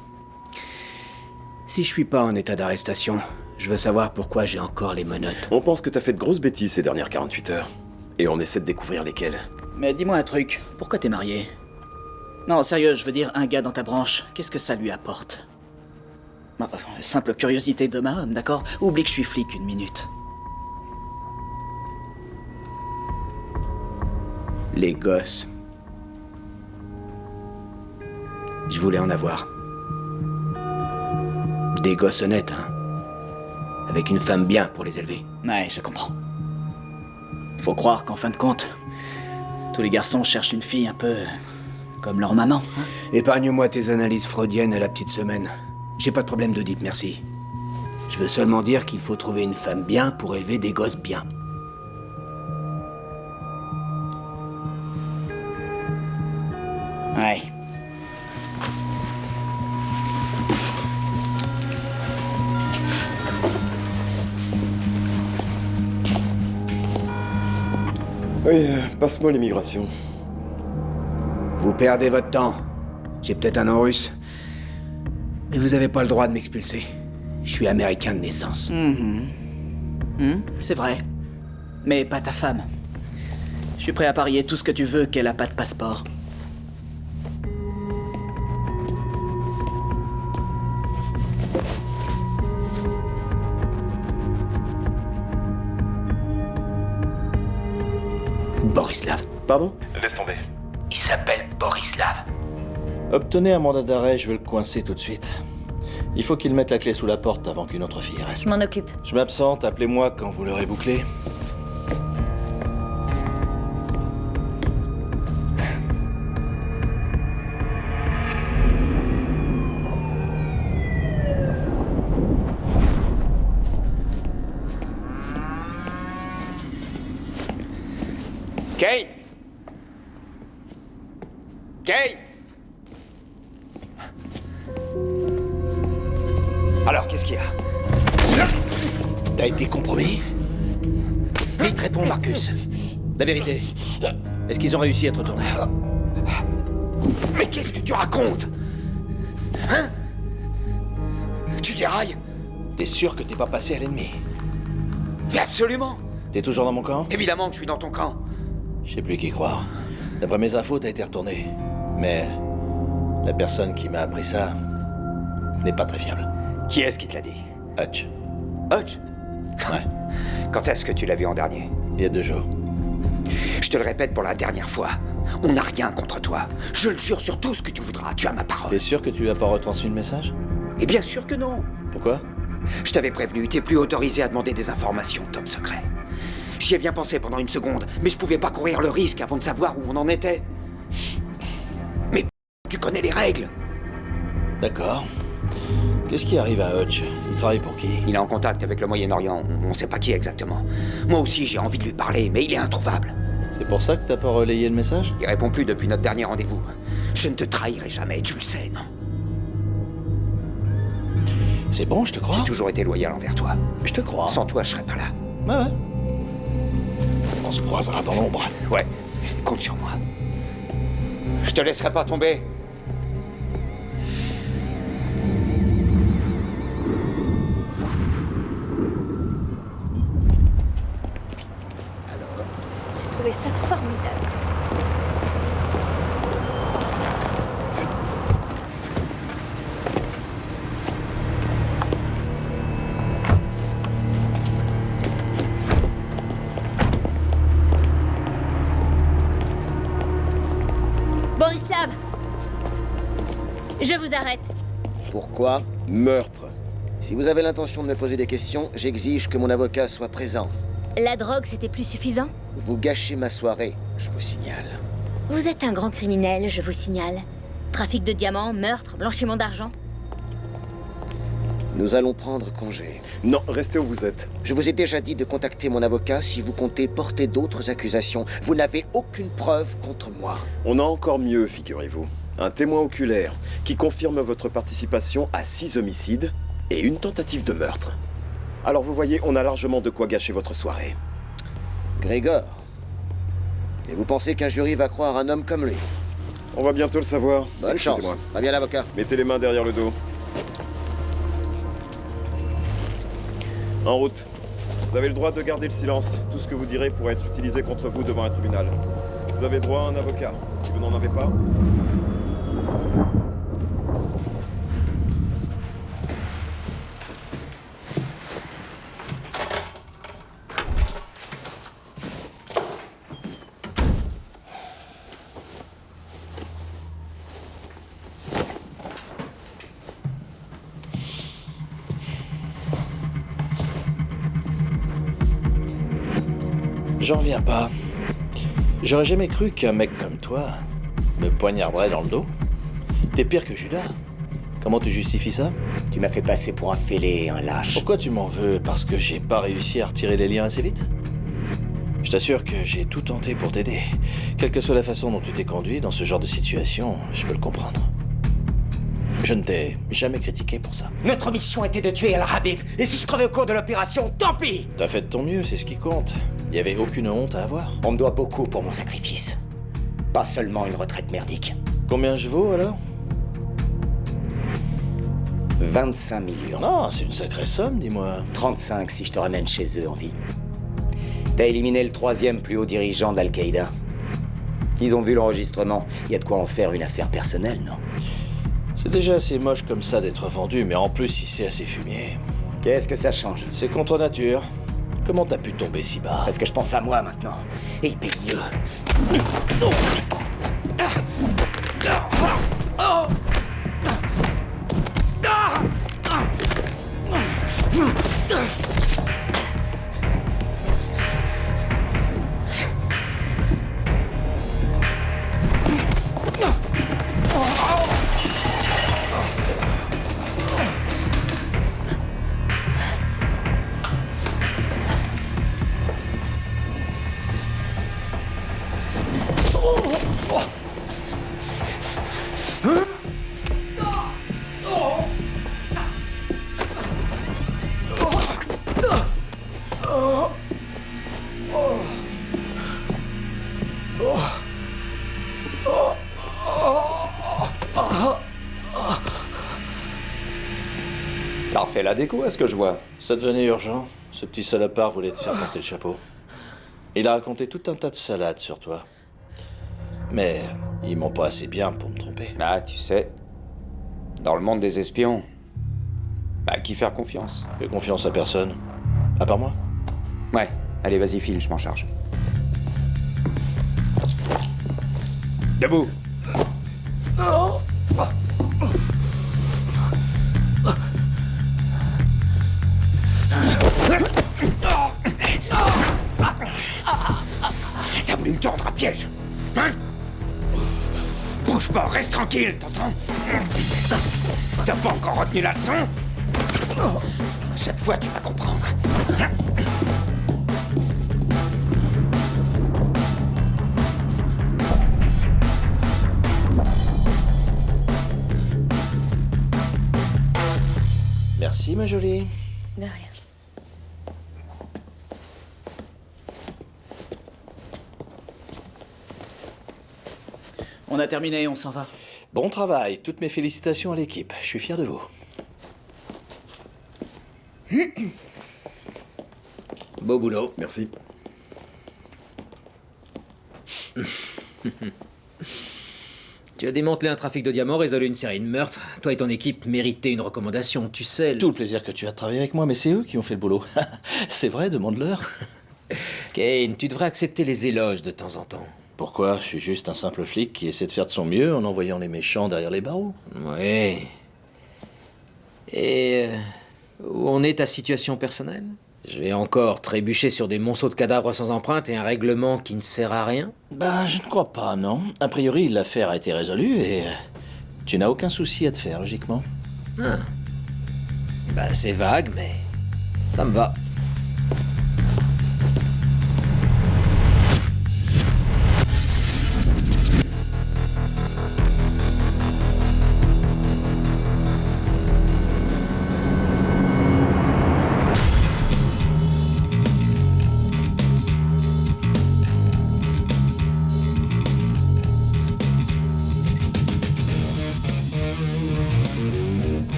Si je suis pas en état d'arrestation, je veux savoir pourquoi j'ai encore les menottes.
On pense que t'as fait de grosses bêtises ces dernières 48 heures. Et on essaie de découvrir lesquelles.
Mais dis-moi un truc, pourquoi t'es marié? Non, sérieux, je veux dire, un gars dans ta branche, qu'est-ce que ça lui apporte? Bah, simple curiosité d'homme à homme, d'accord? Oublie que je suis flic une minute.
Les gosses. Je voulais en avoir. Des gosses honnêtes, hein. Avec une femme bien pour les élever.
Ouais, je comprends. Faut croire qu'en fin de compte, tous les garçons cherchent une fille un peu comme leur maman. Hein.
Épargne-moi tes analyses freudiennes à la petite semaine. J'ai pas de problème d'Oedipe, merci. Je veux seulement dire qu'il faut trouver une femme bien pour élever des gosses bien.
Ouais.
Oui, passe-moi l'immigration.
Vous perdez votre temps. J'ai peut-être un nom russe. Mais vous avez pas le droit de m'expulser. Je suis américain de naissance.
C'est vrai. Mais pas ta femme. Je suis prêt à parier tout ce que tu veux qu'elle a pas de passeport.
Borislav.
Pardon?
Laisse tomber.
Il s'appelle Borislav.
Obtenez un mandat d'arrêt, je veux le coincer tout de suite. Il faut qu'il mette la clé sous la porte avant qu'une autre fille reste.
Je m'en occupe.
Je m'absente, appelez-moi quand vous l'aurez bouclé.
Kane! Kane! Alors, qu'est-ce qu'il y a?
T'as été compromis? Vite, réponds, Marcus.
La vérité, est-ce qu'ils ont réussi à te retourner?
Mais qu'est-ce que tu racontes? Hein? Tu dérailles?
T'es sûr que t'es pas passé à l'ennemi?
Mais absolument!
T'es toujours dans mon camp?
Évidemment que je suis dans ton camp.
Je sais plus qui croire. D'après mes infos, t'as été retourné. Mais la personne qui m'a appris ça n'est pas très fiable.
Qui est-ce qui te l'a dit?
Hutch.
Hutch?
Ouais.
Quand est-ce que tu l'as vu en dernier?
Il y a 2 jours.
Je te le répète pour la dernière fois. On n'a rien contre toi. Je le jure sur tout ce que tu voudras. Tu as ma parole.
T'es sûr que tu lui as pas retransmis le message?
Et bien sûr que non.
Pourquoi?
Je t'avais prévenu, t'es plus autorisé à demander des informations top secret. J'y ai bien pensé pendant une seconde, mais je pouvais pas courir le risque avant de savoir où on en était. Mais tu connais les règles.
D'accord. Qu'est-ce qui arrive à Hutch? Il travaille pour qui?
Il est en contact avec le Moyen-Orient, on sait pas qui exactement. Moi aussi j'ai envie de lui parler, mais il est introuvable.
C'est pour ça que t'as pas relayé le message?
Il répond plus depuis notre dernier rendez-vous. Je ne te trahirai jamais, tu le sais, non?
C'est bon, je te crois.
J'ai toujours été loyal envers toi.
Je te crois.
Sans toi, je serais pas là.
Ouais. On se croisera dans l'ombre.
Ouais, compte sur moi. Je te laisserai pas tomber.
J'ai trouvé ça formidable.
Borislav! Je vous arrête.
Pourquoi?
Meurtre.
Si vous avez l'intention de me poser des questions, j'exige que mon avocat soit présent.
La drogue, c'était plus suffisant?
Vous gâchez ma soirée, je vous signale.
Vous êtes un grand criminel, je vous signale. Trafic de diamants, meurtre, blanchiment d'argent.
Nous allons prendre congé.
Non, restez où vous êtes.
Je vous ai déjà dit de contacter mon avocat si vous comptez porter d'autres accusations. Vous n'avez aucune preuve contre moi.
On a encore mieux, figurez-vous. Un témoin oculaire qui confirme votre participation à 6 homicides et une tentative de meurtre. Alors vous voyez, on a largement de quoi gâcher votre soirée.
Grégor. Et vous pensez qu'un jury va croire un homme comme lui?
On va bientôt le savoir.
Bonne chance. Va bien, l'avocat.
Mettez les mains derrière le dos. En route. Vous avez le droit de garder le silence. Tout ce que vous direz pourrait être utilisé contre vous devant un tribunal. Vous avez droit à un avocat. Si vous n'en avez pas...
J'en reviens pas. J'aurais jamais cru qu'un mec comme toi me poignarderait dans le dos. T'es pire que Judas. Comment tu justifies ça?
Tu m'as fait passer pour un fêlé, un lâche.
Pourquoi tu m'en veux? Parce que j'ai pas réussi à retirer les liens assez vite? Je t'assure que j'ai tout tenté pour t'aider. Quelle que soit la façon dont tu t'es conduit dans ce genre de situation, je peux le comprendre. Je ne t'ai jamais critiqué pour ça.
Notre mission était de tuer Al-Habib, et si je crevais au cours de l'opération, tant pis!
T'as fait de ton mieux, c'est ce qui compte. Il y avait aucune honte à avoir.
On me doit beaucoup pour mon sacrifice. Pas seulement une retraite merdique.
Combien je vaux alors?
25 millions.
Non, c'est une sacrée somme, dis-moi.
35 si je te ramène chez eux en vie. T'as éliminé le 3e plus haut dirigeant d'Al-Qaïda. Ils ont vu l'enregistrement. Il y a de quoi en faire une affaire personnelle, non?
C'est déjà assez moche comme ça d'être vendu, mais en plus, il s'est assez fumier.
Qu'est-ce que ça change?
C'est contre nature. Comment t'as pu tomber si bas?
Parce que je pense à moi maintenant. Et il paye mieux.
T'as refait la déco, à ce que je vois.
Ça devenait urgent. Ce petit salopard voulait te faire porter le chapeau. Il a raconté tout un tas de salades sur toi. Mais ils m'ont pas assez bien pour me tromper.
Ah, tu sais, dans le monde des espions, à qui faire confiance?
Fais confiance à personne. À part moi?
Ouais, allez, vas-y, file, je m'en charge. Debout!
T'as voulu me tendre un piège, hein? Bouge pas, reste tranquille, t'entends? T'as pas encore retenu la leçon? Cette fois, tu vas comprendre.
Merci, ma jolie.
De rien.
On a terminé, on s'en va.
Bon travail. Toutes mes félicitations à l'équipe. Je suis fier de vous.
Beau boulot.
Merci.
Tu as démantelé un trafic de diamants, résolu une série de meurtres. Toi et ton équipe méritez une recommandation, tu sais.
Tout le plaisir que tu as de travailler avec moi, mais c'est eux qui ont fait le boulot. C'est vrai, demande-leur.
Kane, tu devrais accepter les éloges de temps en temps.
Pourquoi? Je suis juste un simple flic qui essaie de faire de son mieux en envoyant les méchants derrière les barreaux.
Ouais. Et où en est ta situation personnelle? Je vais encore trébucher sur des monceaux de cadavres sans empreinte et un règlement qui ne sert à rien?
Bah, je ne crois pas, non. A priori, l'affaire a été résolue et tu n'as aucun souci à te faire, logiquement.
Ah. Bah, c'est vague, mais ça me va.